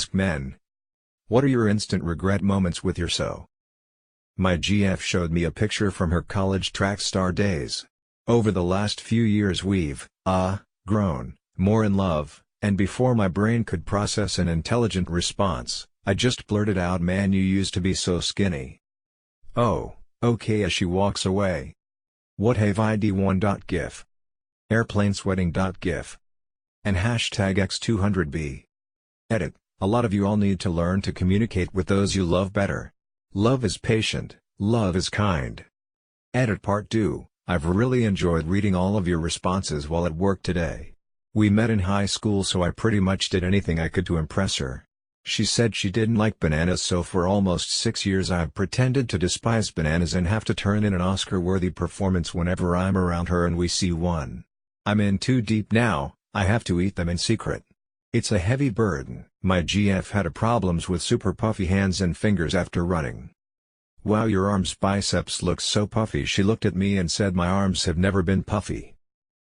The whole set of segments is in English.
Askmen. What are your instant regret moments with your so? My GF showed me a picture from her college track star days. Over the last few years we've, grown, more in love, and before my brain could process an intelligent response, I just blurted out, "Man, you used to be so skinny." "Oh, okay," as she walks away. What have ID1.gif? Airplane sweating.gif. And hashtag X200B. Edit. A lot of you all need to learn to communicate with those you love better. Love is patient, love is kind. Edit Part 2. I've really enjoyed reading all of your responses while at work today. We met in high school, so I pretty much did anything I could to impress her. She said she didn't like bananas, so for almost 6 years I've pretended to despise bananas and have to turn in an Oscar-worthy performance whenever I'm around her and we see one. I'm in too deep now, I have to eat them in secret. It's a heavy burden. My GF had problems with super puffy hands and fingers after running. "Wow, your arms biceps look so puffy." She looked at me and said my arms have never been puffy.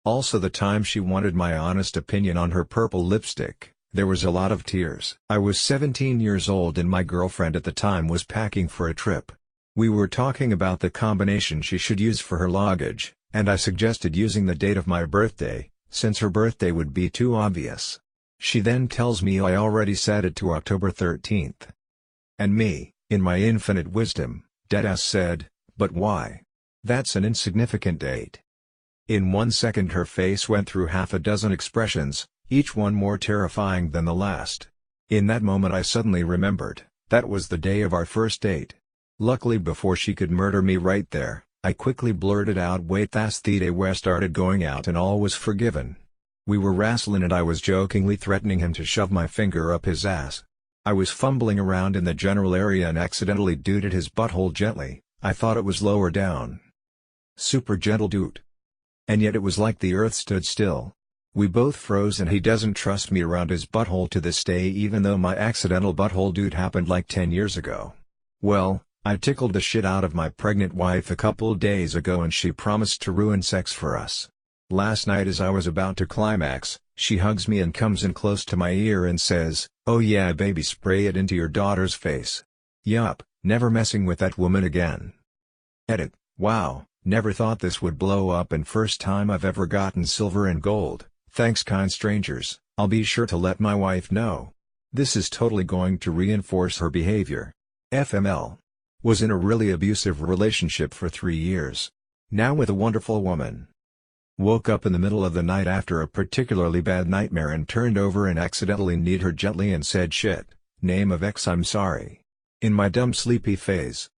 Also, the time she wanted my honest opinion on her purple lipstick, there was a lot of tears. I was 17 years old and my girlfriend at the time was packing for a trip. We were talking about the combination she should use for her luggage, and I suggested using the date of my birthday, since her birthday would be too obvious. She then tells me I already set it to October 13th. And me, in my infinite wisdom, deadass said, "But why? That's an insignificant date." In 1 second her face went through half a dozen expressions, each one more terrifying than the last. In that moment I suddenly remembered, that was the day of our first date. Luckily, before she could murder me right there, I quickly blurted out, "Wait, that's the day we started going out," and all was forgiven. We were wrestling and I was jokingly threatening him to shove my finger up his ass. I was fumbling around in the general area and accidentally dooted his butthole gently. I thought it was lower down. Super gentle doot. And yet it was like the earth stood still. We both froze and he doesn't trust me around his butthole to this day, even though my accidental butthole doot happened like 10 years ago. Well, I tickled the shit out of my pregnant wife a couple days ago and she promised to ruin sex for us. Last night as I was about to climax, she hugs me and comes in close to my ear and says, "Oh yeah baby, spray it into your daughter's face." Yup, never messing with that woman again. Edit. Wow, never thought this would blow up, and first time I've ever gotten silver and gold. Thanks, kind strangers. I'll be sure to let my wife know. This is totally going to reinforce her behavior. FML. Was in a really abusive relationship for 3 years. Now with a wonderful woman. Woke up in the middle of the night after a particularly bad nightmare and turned over and accidentally kneed her gently and said, "Shit, name of X, I'm sorry." In my dumb sleepy phase.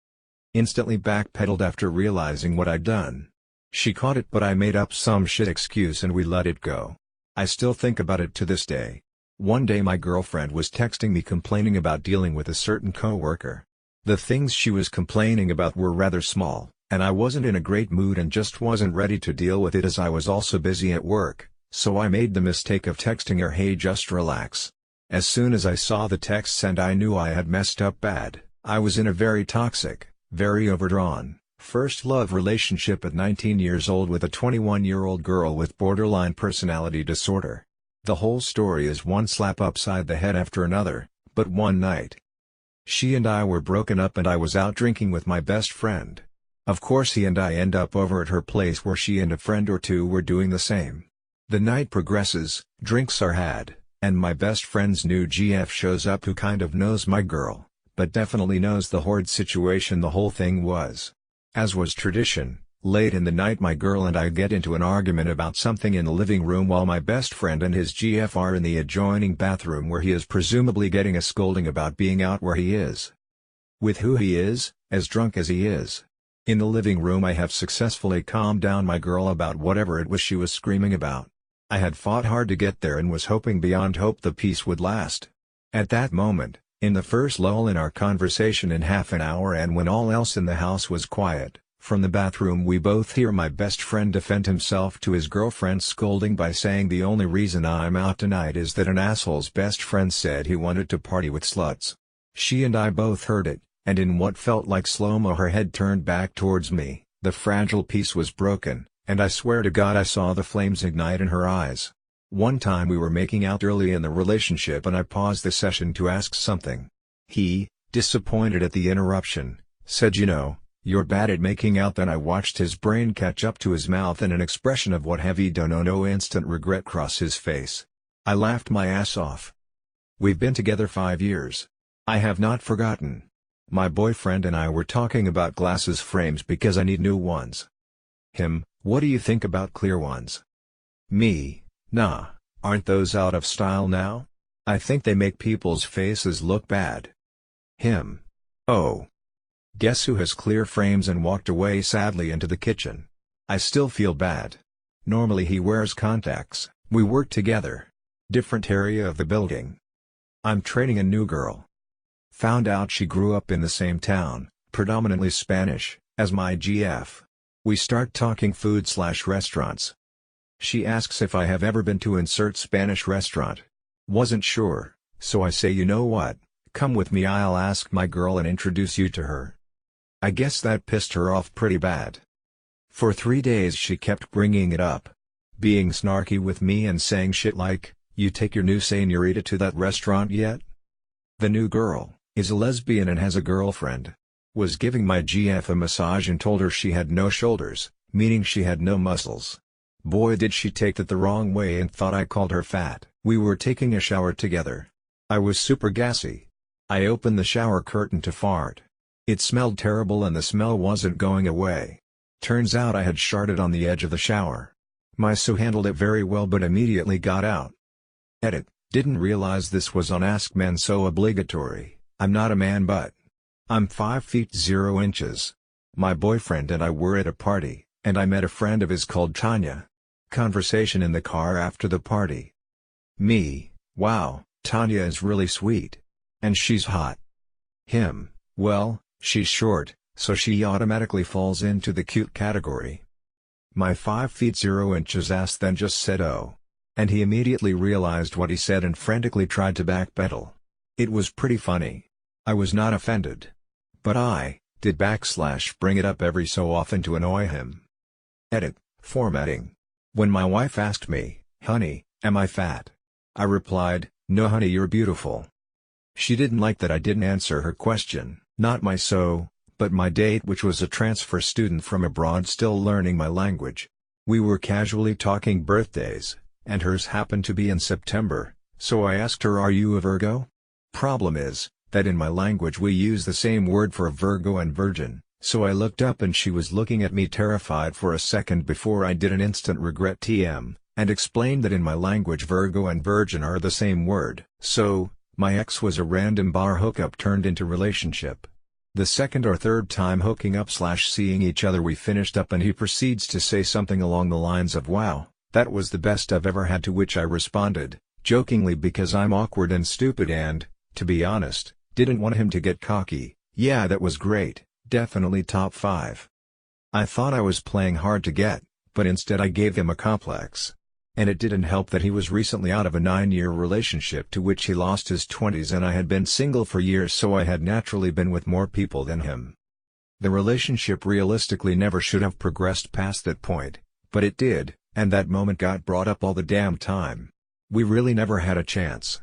Instantly backpedaled after realizing what I'd done. She caught it, but I made up some shit excuse and we let it go. I still think about it to this day. One day my girlfriend was texting me complaining about dealing with a certain coworker. The things she was complaining about were rather small, and I wasn't in a great mood and just wasn't ready to deal with it, as I was also busy at work, so I made the mistake of texting her, "Hey, just relax." As soon as I saw the text sent, I knew I had messed up bad. I was in a very toxic, very overdrawn, first love relationship at 19 years old with a 21-year-old girl with borderline personality disorder. The whole story is one slap upside the head after another, but one night, she and I were broken up and I was out drinking with my best friend. Of course he and I end up over at her place where she and a friend or two were doing the same. The night progresses, drinks are had, and my best friend's new GF shows up, who kind of knows my girl, but definitely knows the horrid situation the whole thing was. As was tradition, late in the night my girl and I get into an argument about something in the living room while my best friend and his GF are in the adjoining bathroom where he is presumably getting a scolding about being out where he is. With who he is, as drunk as he is. In the living room I have successfully calmed down my girl about whatever it was she was screaming about. I had fought hard to get there and was hoping beyond hope the peace would last. At that moment, in the first lull in our conversation in half an hour and when all else in the house was quiet, from the bathroom we both hear my best friend defend himself to his girlfriend's scolding by saying, "The only reason I'm out tonight is that an asshole's best friend said he wanted to party with sluts." She and I both heard it, and in what felt like slow-mo her head turned back towards me, the fragile peace was broken, and I swear to God I saw the flames ignite in her eyes. One time we were making out early in the relationship and I paused the session to ask something. He, disappointed at the interruption, said, "You know, you're bad at making out." Then I watched his brain catch up to his mouth and an expression of "what have you done?" Oh no, instant regret cross his face. I laughed my ass off. We've been together 5 years. I have not forgotten. My boyfriend and I were talking about glasses frames because I need new ones. Him, "What do you think about clear ones?" Me, "Nah, aren't those out of style now? I think they make people's faces look bad." Him, "Oh. Guess who has clear frames?" and walked away sadly into the kitchen. I still feel bad. Normally he wears contacts, we work together. Different area of the building. I'm training a new girl. Found out she grew up in the same town, predominantly Spanish, as my GF. We start talking food/restaurants. She asks if I have ever been to insert Spanish restaurant. Wasn't sure, so I say, "You know what, come with me, I'll ask my girl and introduce you to her." I guess that pissed her off pretty bad. For 3 days she kept bringing it up. Being snarky with me and saying shit like, "You take your new señorita to that restaurant yet?" The new girl is a lesbian and has a girlfriend. Was giving my GF a massage and told her she had no shoulders, meaning she had no muscles. Boy, did she take that the wrong way and thought I called her fat. We were taking a shower together. I was super gassy. I opened the shower curtain to fart. It smelled terrible and the smell wasn't going away. Turns out I had sharted on the edge of the shower. My Sue handled it very well but immediately got out. Edit, didn't realize this was on Askmen, so obligatory. I'm not a man but I'm 5 feet 0 inches. My boyfriend and I were at a party, and I met a friend of his called Tanya. Conversation in the car after the party. Me, "Wow, Tanya is really sweet. And she's hot." Him, "Well, she's short, so she automatically falls into the cute category." My 5 feet 0 inches ass then just said "oh." And he immediately realized what he said and frantically tried to backpedal. It was pretty funny. I was not offended. But I did bring it up every so often to annoy him. Edit, formatting. When my wife asked me, "Honey, am I fat?" I replied, "No honey, you're beautiful." She didn't like that I didn't answer her question, not my but my date, which was a transfer student from abroad still learning my language. We were casually talking birthdays, and hers happened to be in September, so I asked her, "Are you a Virgo?" Problem is, that in my language we use the same word for Virgo and virgin, so I looked up and she was looking at me terrified for a second before I did an instant regret TM, and explained that in my language Virgo and virgin are the same word. So, my ex was a random bar hookup turned into relationship. The second or third time hooking up/seeing each other we finished up and he proceeds to say something along the lines of, "Wow, that was the best I've ever had," to which I responded, jokingly because I'm awkward and stupid and, to be honest, didn't want him to get cocky, "Yeah, that was great, definitely top 5. I thought I was playing hard to get, but instead I gave him a complex. And it didn't help that he was recently out of a 9-year relationship to which he lost his 20s and I had been single for years, so I had naturally been with more people than him. The relationship realistically never should have progressed past that point, but it did, and that moment got brought up all the damn time. We really never had a chance.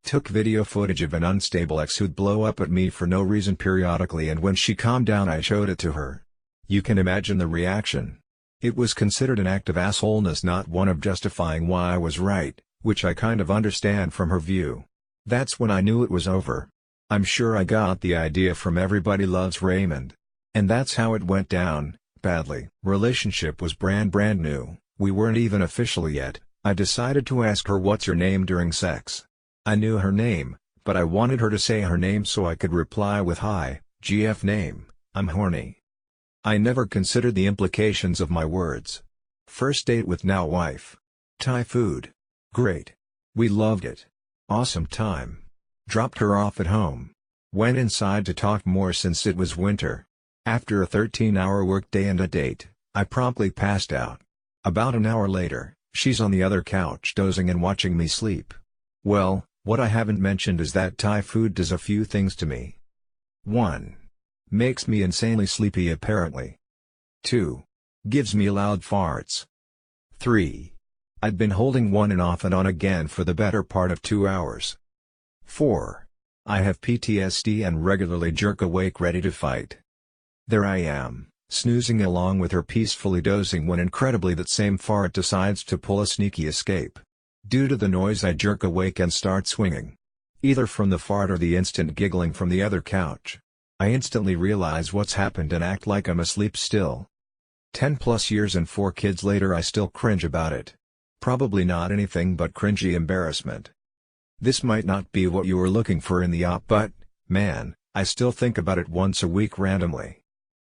Took video footage of an unstable ex who'd blow up at me for no reason periodically, and when she calmed down I showed it to her. You can imagine the reaction. It was considered an act of assholeness, not one of justifying why I was right, which I kind of understand from her view. That's when I knew it was over. I'm sure I got the idea from Everybody Loves Raymond. And that's how it went down, badly. Relationship was brand new, we weren't even official yet. I decided to ask her, "What's your name?" during sex. I knew her name, but I wanted her to say her name so I could reply with, "Hi, GF name, I'm horny." I never considered the implications of my words. First date with now wife. Thai food. Great. We loved it. Awesome time. Dropped her off at home. Went inside to talk more since it was winter. After a 13-hour workday and a date, I promptly passed out. About an hour later, she's on the other couch dozing and watching me sleep. Well, what I haven't mentioned is that Thai food does a few things to me. 1. Makes me insanely sleepy apparently. 2. Gives me loud farts. 3. I'd been holding one and off and on again for the better part of 2 hours. 4. I have PTSD and regularly jerk awake ready to fight. There I am, snoozing along with her peacefully dozing when incredibly that same fart decides to pull a sneaky escape. Due to the noise I jerk awake and start swinging. Either from the fart or the instant giggling from the other couch. I instantly realize what's happened and act like I'm asleep still. 10+ years and 4 kids later I still cringe about it. Probably not anything but cringy embarrassment. This might not be what you were looking for in the op, but, man, I still think about it once a week randomly.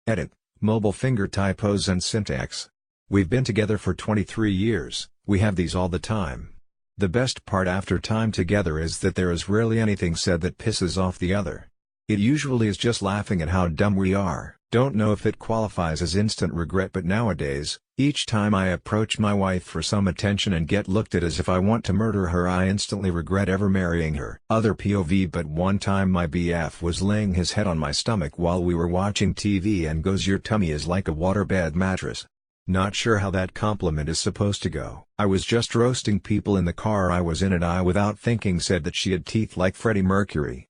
Edit, mobile finger typos and syntax. We've been together for 23 years, we have these all the time. The best part after time together is that there is rarely anything said that pisses off the other. It usually is just laughing at how dumb we are. Don't know if it qualifies as instant regret, but nowadays, each time I approach my wife for some attention and get looked at as if I want to murder her, I instantly regret ever marrying her. Other POV, but one time my BF was laying his head on my stomach while we were watching TV and goes, "Your tummy is like a waterbed mattress." Not sure how that compliment is supposed to go. I was just roasting people in the car I was in and I without thinking said that she had teeth like Freddie Mercury.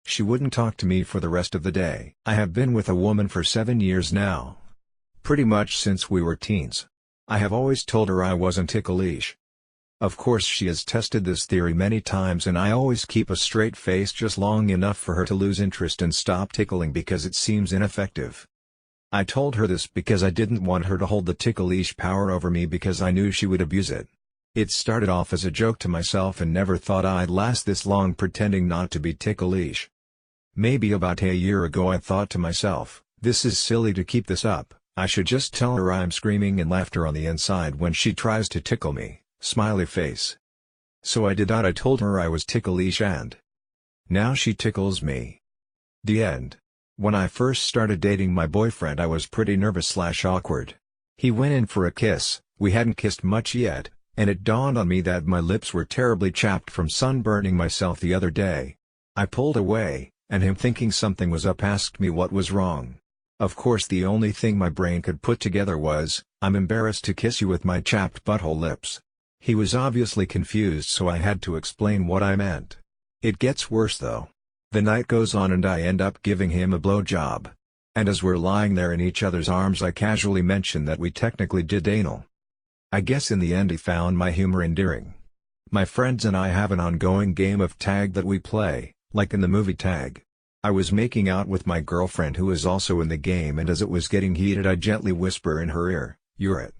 She wouldn't talk to me for the rest of the day. I have been with a woman for 7 years now. Pretty much since we were teens. I have always told her I wasn't ticklish. Of course she has tested this theory many times and I always keep a straight face just long enough for her to lose interest and stop tickling because it seems ineffective. I told her this because I didn't want her to hold the ticklish power over me because I knew she would abuse it. It started off as a joke to myself and never thought I'd last this long pretending not to be ticklish. Maybe about a year ago I thought to myself, this is silly to keep this up, I should just tell her I'm screaming in laughter on the inside when she tries to tickle me, smiley face. So I did that. I told her I was ticklish and now she tickles me. The end. When I first started dating my boyfriend I was pretty nervous/awkward. He went in for a kiss, we hadn't kissed much yet, and it dawned on me that my lips were terribly chapped from sunburning myself the other day. I pulled away, and him, thinking something was up, asked me what was wrong. Of course the only thing my brain could put together was, "I'm embarrassed to kiss you with my chapped butthole lips." He was obviously confused, so I had to explain what I meant. It gets worse though. The night goes on and I end up giving him a blowjob. And as we're lying there in each other's arms I casually mention that we technically did anal. I guess in the end he found my humor endearing. My friends and I have an ongoing game of tag that we play, like in the movie Tag. I was making out with my girlfriend who is also in the game, and as it was getting heated I gently whisper in her ear, "You're it."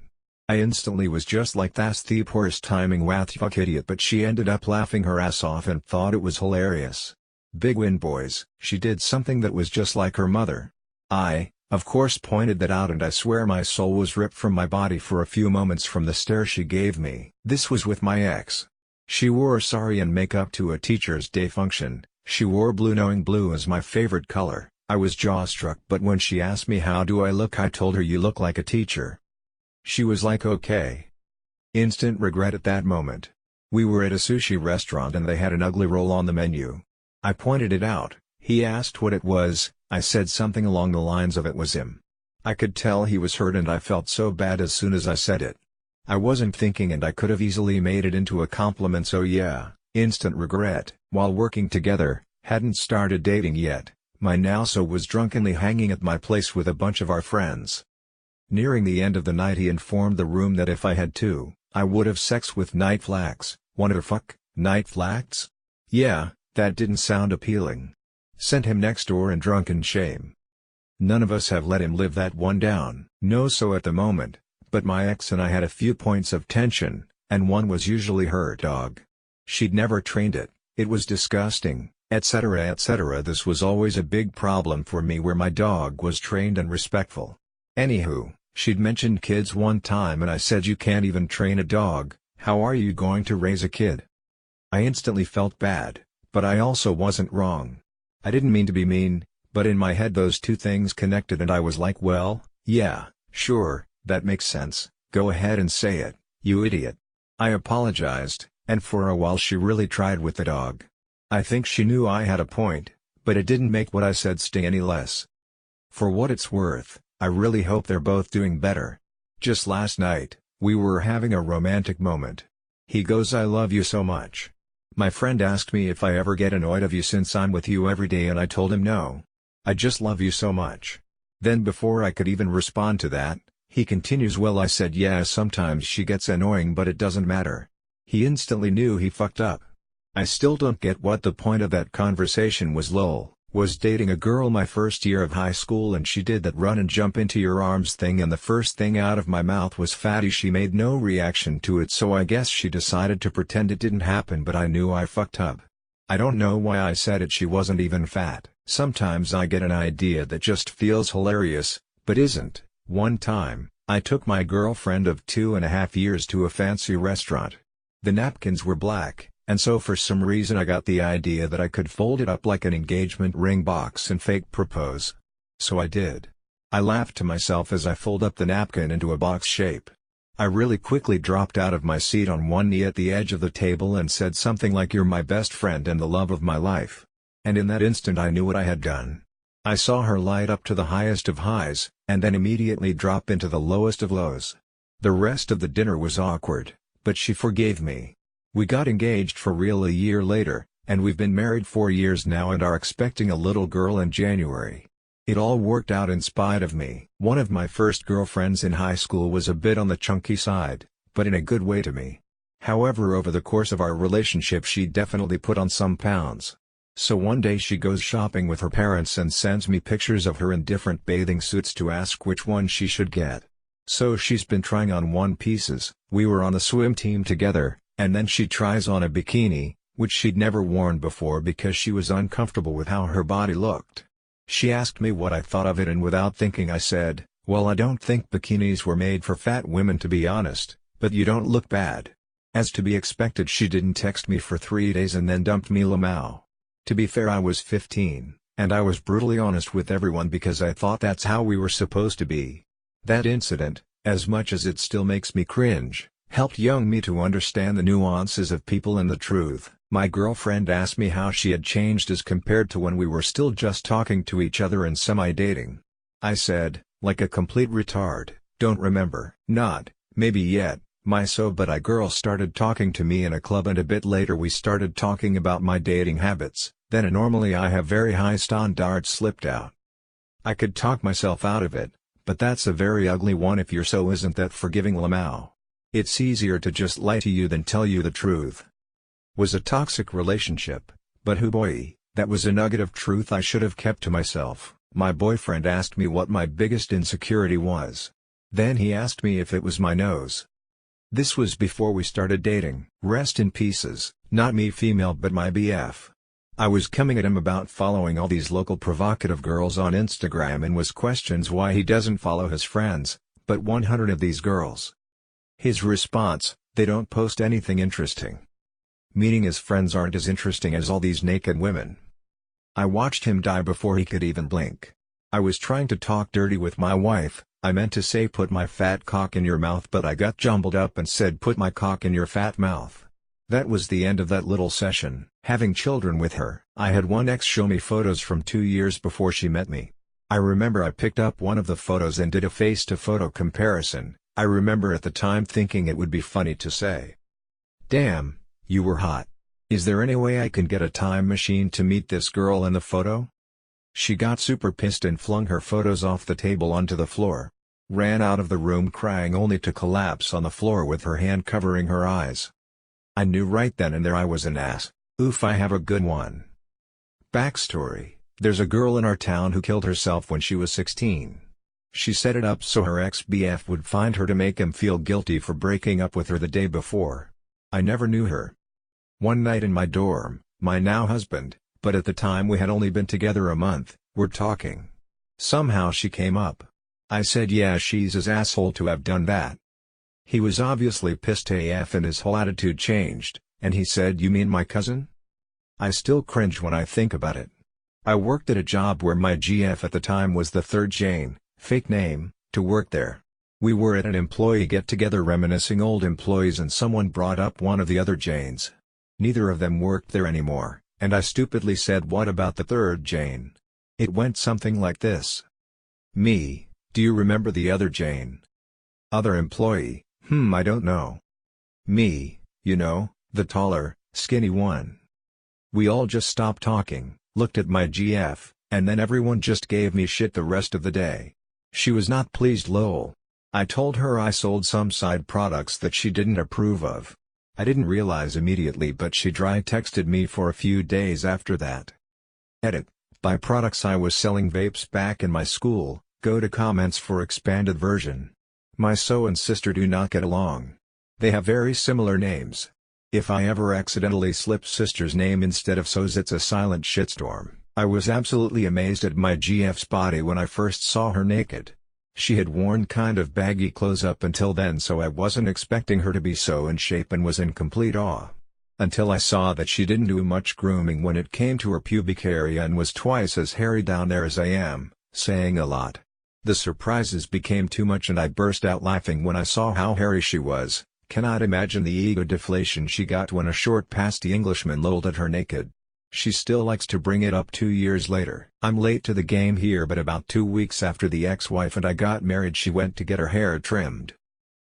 I instantly was just like, "That's the poorest timing, what fuck idiot," but she ended up laughing her ass off and thought it was hilarious. Big win, boys. She did something that was just like her mother. I, of course, pointed that out and I swear my soul was ripped from my body for a few moments from the stare she gave me. This was with my ex. She wore sari and makeup to a Teacher's Day function. She wore blue, knowing blue is my favorite color. I was jaw-struck, but when she asked me how do I look, I told her, "You look like a teacher." She was like, "Okay." Instant regret at that moment. We were at a sushi restaurant and they had an ugly roll on the menu. I pointed it out, he asked what it was, I said something along the lines of "It was him." I could tell he was hurt and I felt so bad as soon as I said it. I wasn't thinking and I could have easily made it into a compliment, so yeah, instant regret. While working together, hadn't started dating yet, my now-so was drunkenly hanging at my place with a bunch of our friends. Nearing the end of the night he informed the room that if I had to, I would have sex with night flats. Wanna fuck, night flats? Yeah. That didn't sound appealing. Sent him next door in drunken shame. None of us have let him live that one down. No, so at the moment, but my ex and I had a few points of tension, and one was usually her dog. She'd never trained it, it was disgusting, etc. etc. This was always a big problem for me where my dog was trained and respectful. Anywho, she'd mentioned kids one time and I said, "You can't even train a dog, how are you going to raise a kid?" I instantly felt bad. But I also wasn't wrong. I didn't mean to be mean, but in my head those two things connected and I was like, "Well, yeah, sure, that makes sense, go ahead and say it, you idiot." I apologized, and for a while she really tried with the dog. I think she knew I had a point, but it didn't make what I said sting any less. For what it's worth, I really hope they're both doing better. Just last night, We were having a romantic moment. He goes, "I love you so much." My friend asked me if I ever get annoyed of you since I'm with you every day, and I told him no. I just love you so much. Then before I could even respond to that, he continues, "Well, I said yeah, sometimes she gets annoying but it doesn't matter." He instantly knew he fucked up. I still don't get what the point of that conversation was. Lol. Was dating a girl my first year of high school and she did that run and jump into your arms thing, and the first thing out of my mouth was fatty. She made no reaction to it, so I guess she decided to pretend it didn't happen, but I knew I fucked up. I don't know why I said it, she wasn't even fat. Sometimes I get an idea that just feels hilarious, but isn't. One time, I took my girlfriend of 2.5 years to a fancy restaurant. The napkins were black, and so for some reason I got the idea that I could fold it up like an engagement ring box and fake propose. So I did. I laughed to myself as I fold up the napkin into a box shape. I really quickly dropped out of my seat on one knee at the edge of the table and said something like, "You're my best friend and the love of my life." And in that instant I knew what I had done. I saw her light up to the highest of highs, and then immediately drop into the lowest of lows. The rest of the dinner was awkward, but she forgave me. We got engaged for real a year later, and we've been married 4 years now and are expecting a little girl in January. It all worked out in spite of me. One of my first girlfriends in high school was a bit on the chunky side, but in a good way to me. However, over the course of our relationship she definitely put on some pounds. So one day she goes shopping with her parents and sends me pictures of her in different bathing suits to ask which one she should get. So she's been trying on one pieces. We were on the swim team together, and then she tries on a bikini, which she'd never worn before because she was uncomfortable with how her body looked. She asked me what I thought of it, and without thinking I said, "Well, I don't think bikinis were made for fat women, to be honest, but you don't look bad." As to be expected, she didn't text me for 3 days and then dumped me lamau. To be fair, I was 15, and I was brutally honest with everyone because I thought that's how we were supposed to be. That incident, as much as it still makes me cringe, helped young me to understand the nuances of people and the truth. My girlfriend asked me how she had changed as compared to when we were still just talking to each other and semi-dating. I said, like a complete retard, "Don't remember." Not, "Maybe yet." But a girl started talking to me in a club, and a bit later we started talking about my dating habits. Then a "normally I have very high standards" slipped out. I could talk myself out of it, but that's a very ugly one if you're so isn't that forgiving lamau. It's easier to just lie to you than tell you the truth. Was a toxic relationship, but hoo boy, that was a nugget of truth I should have kept to myself. My boyfriend asked me what my biggest insecurity was. Then he asked me if it was my nose. This was before we started dating. Rest in pieces, not me female but my BF. I was coming at him about following all these local provocative girls on Instagram and was questions why he doesn't follow his friends, but 100 of these girls. His response, "They don't post anything interesting." Meaning his friends aren't as interesting as all these naked women. I watched him die before he could even blink. I was trying to talk dirty with my wife. I meant to say "put my fat cock in your mouth," but I got jumbled up and said "put my cock in your fat mouth." That was the end of that little session. Having children with her, I had one ex show me photos from 2 years before she met me. I remember I picked up one of the photos and did a face-to-photo comparison. I remember at the time thinking it would be funny to say, "Damn, you were hot. Is there any way I can get a time machine to meet this girl in the photo?" She got super pissed and flung her photos off the table onto the floor. Ran out of the room crying only to collapse on the floor with her hand covering her eyes. I knew right then and there I was an ass. Oof, I have a good one. Backstory: there's a girl in our town who killed herself when she was 16. She set it up so her ex-BF would find her to make him feel guilty for breaking up with her the day before. I never knew her. One night in my dorm, my now husband, but at the time we had only been together a month, were talking. Somehow she came up. I said yeah, she's his asshole to have done that. He was obviously pissed AF and his whole attitude changed, and he said, "You mean my cousin?" I still cringe when I think about it. I worked at a job where my GF at the time was the third Jane, fake name, to work there. We were at an employee get-together reminiscing old employees and someone brought up one of the other Janes. Neither of them worked there anymore, and I stupidly said, "What about the third Jane?" It went something like this. Me: "Do you remember the other Jane?" Other employee: I don't know. Me, you know, the taller, skinny one. We all just stopped talking, looked at my GF, and then everyone just gave me shit the rest of the day. She was not pleased lol. I told her I sold some side products that she didn't approve of. I didn't realize immediately, but she dry texted me for a few days after that. Edit. Buy products. I was selling vapes back in my school, go to comments for expanded version. My so and sister do not get along. They have very similar names. If I ever accidentally slip sister's name instead of so's, it's a silent shitstorm. I was absolutely amazed at my GF's body when I first saw her naked. She had worn kind of baggy clothes up until then, so I wasn't expecting her to be so in shape and was in complete awe. Until I saw that she didn't do much grooming when it came to her pubic area and was twice as hairy down there as I am, saying a lot. The surprises became too much and I burst out laughing when I saw how hairy she was. Cannot imagine the ego deflation she got when a short pasty Englishman lolled at her naked. She still likes to bring it up 2 years later. I'm late to the game here, but about 2 weeks after the ex-wife and I got married, she went to get her hair trimmed.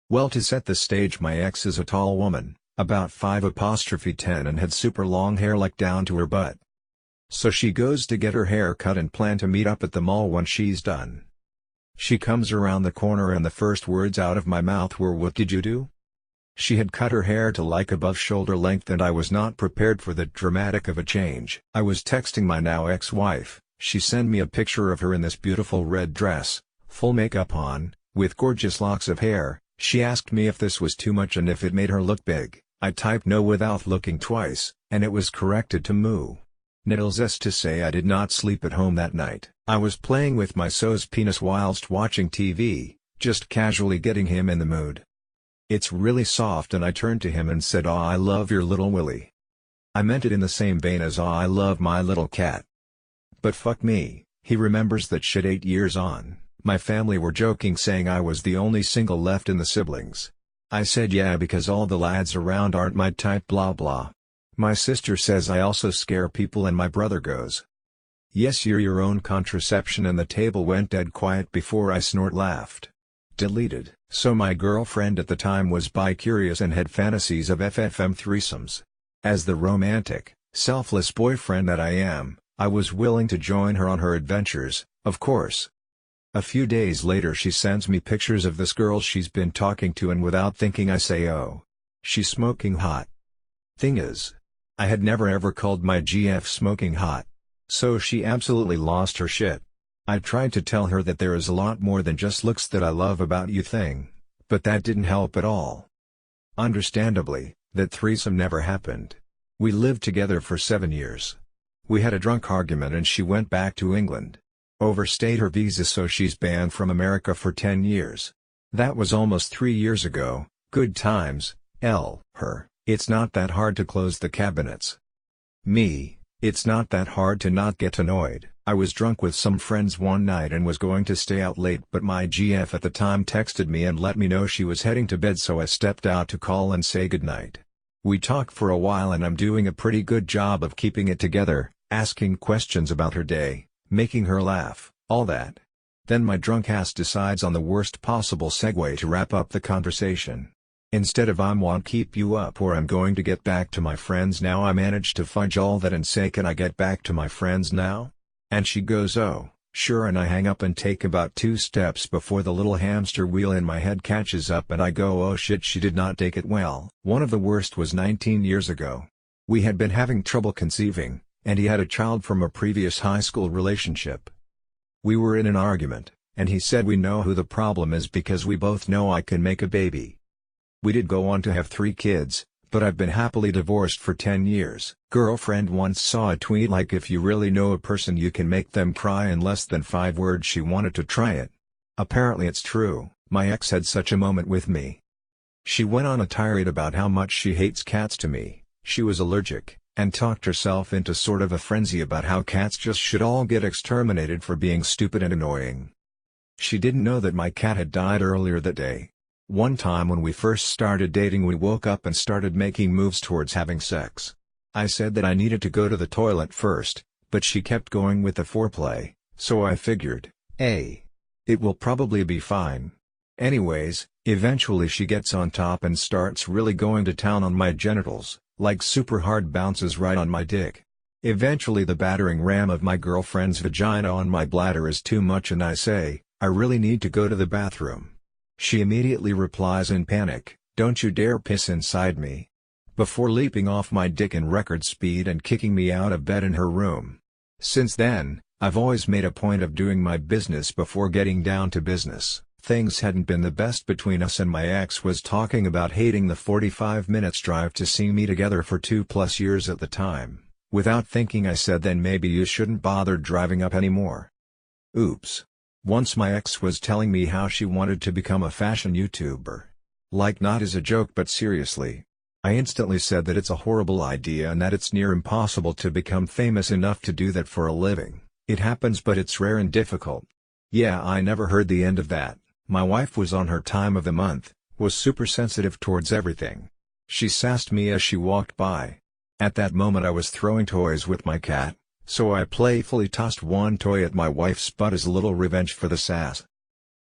Well, to set the stage, my ex is a tall woman, about 5'10", and had super long hair like down to her butt. So she goes to get her hair cut and plan to meet up at the mall when she's done. She comes around the corner and the first words out of my mouth were, "What did you do?" She had cut her hair to like above shoulder length and I was not prepared for that dramatic of a change. I was texting my now ex-wife, she sent me a picture of her in this beautiful red dress, full makeup on, with gorgeous locks of hair. She asked me if this was too much and if it made her look big. I typed no without looking twice, and it was corrected to moo. Needless to say, I did not sleep at home that night. I was playing with my so's penis whilst watching TV, just casually getting him in the mood. It's really soft and I turned to him and said, "Aw, I love your little willy." I meant it in the same vein as, "Aw, I love my little cat." But fuck me, he remembers that shit 8 years on. My family were joking saying I was the only single left in the siblings. I said yeah, because all the lads around aren't my type blah blah. My sister says I also scare people and my brother goes, "Yes, you're your own contraception," and the table went dead quiet before I snort laughed. Deleted. So my girlfriend at the time was bi-curious and had fantasies of FFM threesomes. As the romantic, selfless boyfriend that I am, I was willing to join her on her adventures, of course. A few days later she sends me pictures of this girl she's been talking to, and without thinking I say, "Oh, she's smoking hot." Thing is, I had never ever called my GF smoking hot. So she absolutely lost her shit. I tried to tell her that there is a lot more than just looks that I love about you thing, but that didn't help at all. Understandably, that threesome never happened. We lived together for 7 years. We had a drunk argument and she went back to England. Overstayed her visa, so she's banned from America for 10 years. That was almost 3 years ago. Good times. Her. It's not that hard to close the cabinets. Me. It's not that hard to not get annoyed. I was drunk with some friends one night and was going to stay out late, but my GF at the time texted me and let me know she was heading to bed, so I stepped out to call and say goodnight. We talked for a while and I'm doing a pretty good job of keeping it together, asking questions about her day, making her laugh, all that. Then my drunk ass decides on the worst possible segue to wrap up the conversation. Instead of "I won't keep you up" or "I'm going to get back to my friends now," I managed to fudge all that and say, "Can I get back to my friends now?" And she goes, "Oh, sure," and I hang up and take about 2 steps before the little hamster wheel in my head catches up and I go, "Oh shit, she did not take it well." One of the worst was 19 years ago. We had been having trouble conceiving, and he had a child from a previous high school relationship. We were in an argument, and he said, "We know who the problem is because we both know I can make a baby." We did go on to have 3 kids, but I've been happily divorced for 10 years. Girlfriend once saw a tweet like, "If you really know a person you can make them cry in less than 5 words." She wanted to try it. Apparently it's true. My ex had such a moment with me. She went on a tirade about how much she hates cats to me, she was allergic, and talked herself into sort of a frenzy about how cats just should all get exterminated for being stupid and annoying. She didn't know that my cat had died earlier that day. One time when we first started dating, we woke up and started making moves towards having sex. I said that I needed to go to the toilet first, but she kept going with the foreplay, so I figured, it will probably be fine. Anyways, Eventually she gets on top and starts really going to town on my genitals, like super hard bounces right on my dick. Eventually the battering ram of my girlfriend's vagina on my bladder is too much and I say, I really need to go to the bathroom. She immediately replies in panic, "Don't you dare piss inside me," before leaping off my dick in record speed and kicking me out of bed in her room. Since then, I've always made a point of doing my business before getting down to business. Things hadn't been the best between us and my ex was talking about hating the 45 minutes drive to see me together for 2+ years at the time. Without thinking I said, then maybe you shouldn't bother driving up anymore. Oops. Once my ex was telling me how she wanted to become a fashion YouTuber. Like, not as a joke but seriously. I instantly said that it's a horrible idea and that it's near impossible to become famous enough to do that for a living. It happens but it's rare and difficult. Yeah, I never heard the end of that. My wife was on her time of the month, was super sensitive towards everything. She sassed me as she walked by. At that moment I was throwing toys with my cat, so I playfully tossed one toy at my wife's butt as a little revenge for the sass.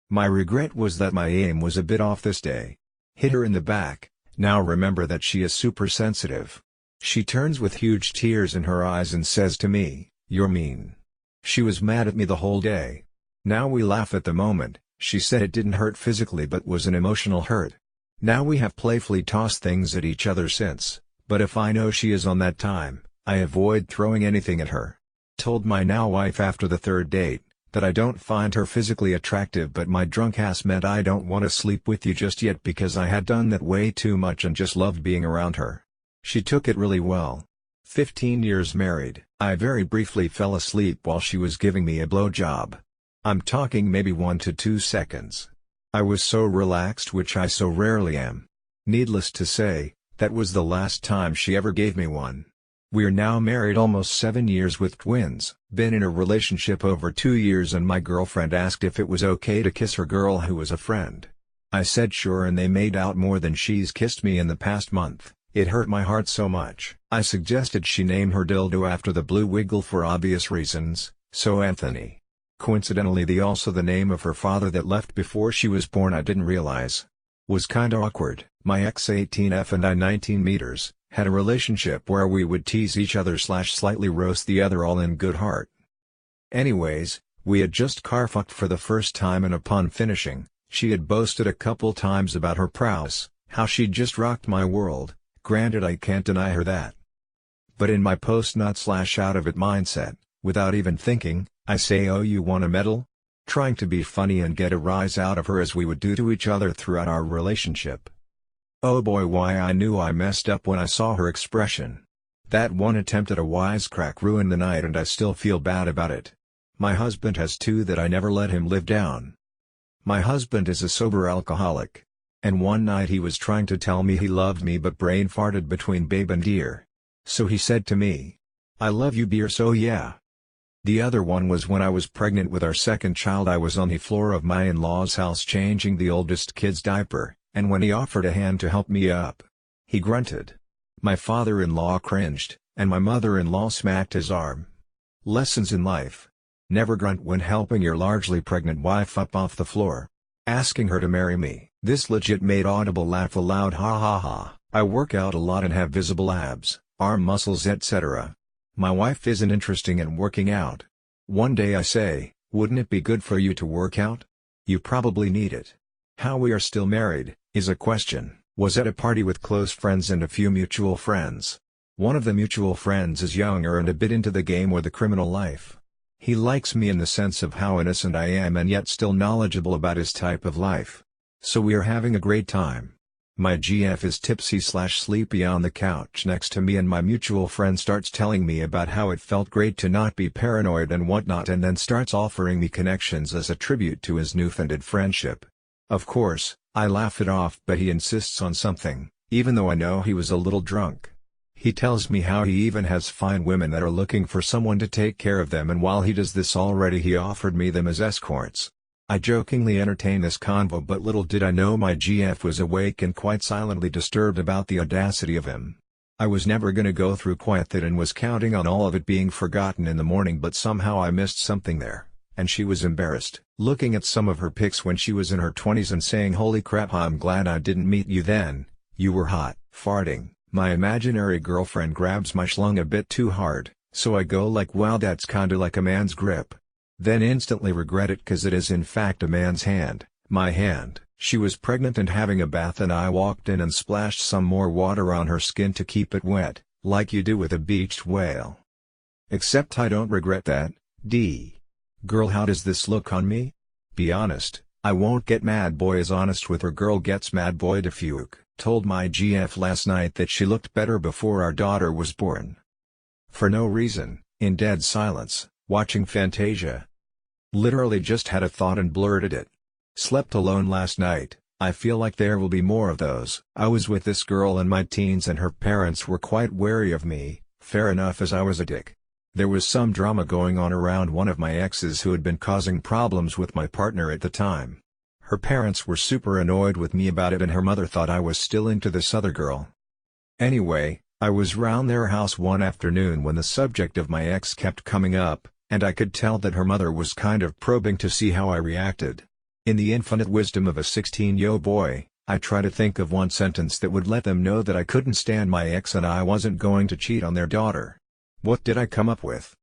My regret was that my aim was a bit off this day. Hit her in the back. Now remember that she is super sensitive. She turns with huge tears in her eyes and says to me, "You're mean." She was mad at me the whole day. Now we laugh at the moment. She said it didn't hurt physically but was an emotional hurt. Now we have playfully tossed things at each other since, but if I know she is on that time, I avoid throwing anything at her. Told my now wife after the third date, that I don't find her physically attractive but my drunk ass meant I don't want to sleep with you just yet because I had done that way too much and just loved being around her. She took it really well. 15 years married. I very briefly fell asleep while she was giving me a blowjob. I'm talking maybe 1 to 2 seconds. I was so relaxed, which I so rarely am. Needless to say, that was the last time she ever gave me one. We're now married almost 7 years with twins, been in a relationship over 2 years, and my girlfriend asked if it was okay to kiss her girl who was a friend. I said sure, and they made out more than she's kissed me in the past month. It hurt my heart so much. I suggested she name her dildo after the blue wiggle for obvious reasons, so Anthony. Coincidentally also the name of her father that left before she was born. I didn't realize. Was kinda awkward. My ex 18F and I 19 meters, had a relationship where we would tease each other / slightly roast the other, all in good heart. Anyways, we had just car fucked for the first time, and upon finishing, she had boasted a couple times about her prowess, how she'd just rocked my world. Granted, I can't deny her that. But in my post-nut / out of it mindset, without even thinking, I say, "Oh, you want a medal?" Trying to be funny and get a rise out of her as we would do to each other throughout our relationship. Oh boy, why I knew I messed up when I saw her expression. That one attempt at a wisecrack ruined the night and I still feel bad about it. My husband has 2 that I never let him live down. My husband is a sober alcoholic. And one night he was trying to tell me he loved me but brain farted between babe and dear. So he said to me, "I love you, dear." So yeah. The other one was when I was pregnant with our second child. I was on the floor of my in-laws' house changing the oldest kid's diaper, and when he offered a hand to help me up, he grunted. My father-in-law cringed, and my mother-in-law smacked his arm. Lessons in life. Never grunt when helping your largely pregnant wife up off the floor. Asking her to marry me. This legit made Audible laugh aloud. Ha ha ha. I work out a lot and have visible abs, arm muscles, etc. My wife isn't interested in working out. One day I say, "Wouldn't it be good for you to work out? You probably need it." How we are still married, is a question. Was at a party with close friends and a few mutual friends. One of the mutual friends is younger and a bit into the game or the criminal life. He likes me in the sense of how innocent I am and yet still knowledgeable about his type of life. So we are having a great time. My GF is tipsy / sleepy on the couch next to me, and my mutual friend starts telling me about how it felt great to not be paranoid and whatnot, and then starts offering me connections as a tribute to his newfound friendship. Of course, I laugh it off, but he insists on something, even though I know he was a little drunk. He tells me how he even has fine women that are looking for someone to take care of them, and while he does this already, he offered me them as escorts. I jokingly entertained this convo, but little did I know my GF was awake and quite silently disturbed about the audacity of him. I was never gonna go through quite that and was counting on all of it being forgotten in the morning, but somehow I missed something there, and she was embarrassed. Looking at some of her pics when she was in her 20s and saying holy crap, I'm glad I didn't meet you then, you were hot. Farting. My imaginary girlfriend grabs my schlong a bit too hard, so I go like wow, that's kinda like a man's grip. Then instantly regret it cause it is in fact a man's hand, my hand. She was pregnant and having a bath and I walked in and splashed some more water on her skin to keep it wet, like you do with a beached whale. Except I don't regret that. Girl, how does this look on me? Be honest, I won't get mad. Boy is honest with her girl gets mad. Boy Defuke told my GF last night that she looked better before our daughter was born. For no reason, in dead silence, watching Fantasia. Literally just had a thought and blurted it. Slept alone last night. I feel like there will be more of those. I was with this girl in my teens and her parents were quite wary of me, fair enough as I was a dick. There was some drama going on around one of my exes who had been causing problems with my partner at the time. Her parents were super annoyed with me about it and her mother thought I was still into this other girl. Anyway, I was round their house one afternoon when the subject of my ex kept coming up, and I could tell that her mother was kind of probing to see how I reacted. In the infinite wisdom of a 16-year-old boy, I try to think of one sentence that would let them know that I couldn't stand my ex and I wasn't going to cheat on their daughter. What did I come up with?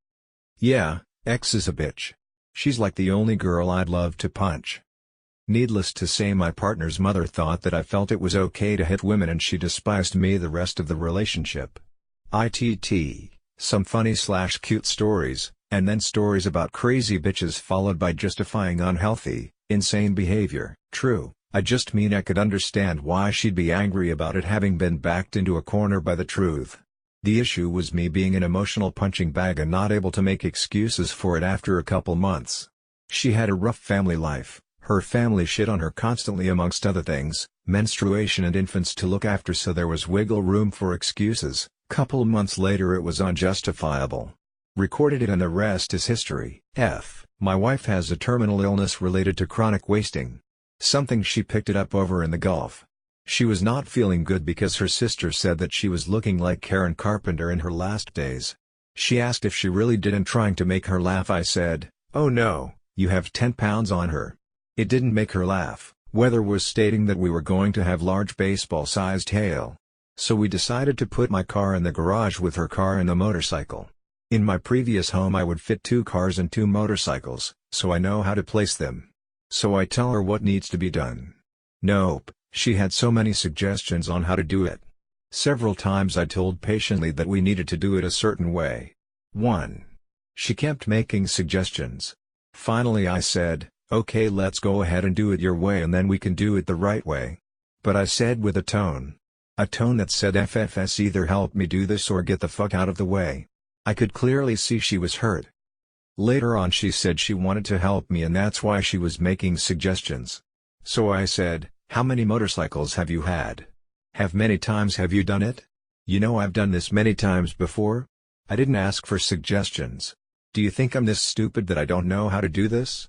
Yeah, ex is a bitch. She's like the only girl I'd love to punch. Needless to say, my partner's mother thought that I felt it was okay to hit women and she despised me the rest of the relationship. Some funny/cute stories, and then stories about crazy bitches followed by justifying unhealthy, insane behavior. True, I just mean I could understand why she'd be angry about it having been backed into a corner by the truth. The issue was me being an emotional punching bag and not able to make excuses for it after a couple months. She had a rough family life. Her family shit on her constantly amongst other things, menstruation and infants to look after, so there was wiggle room for excuses. Couple months later it was unjustifiable. Recorded it and the rest is history. My wife has a terminal illness related to chronic wasting. Something she picked it up over in the Gulf. She was not feeling good because her sister said that she was looking like Karen Carpenter in her last days. She asked if she really did and trying to make her laugh I said, "Oh no, you have 10 pounds on her." It didn't make her laugh. Weather was stating that we were going to have large baseball-sized hail. So we decided to put my car in the garage with her car and the motorcycle. In my previous home I would fit 2 cars and 2 motorcycles, so I know how to place them. So I tell her what needs to be done. Nope, she had so many suggestions on how to do it. Several times I told patiently that we needed to do it a certain way. 1. She kept making suggestions. Finally I said, "Okay, let's go ahead and do it your way and then we can do it the right way." But I said with a tone. A tone that said FFS, either help me do this or get the fuck out of the way. I could clearly see she was hurt. Later on she said she wanted to help me and that's why she was making suggestions. So I said, "How many motorcycles have you had? How many times have you done it? You know I've done this many times before." I didn't ask for suggestions. Do you think I'm this stupid that I don't know how to do this?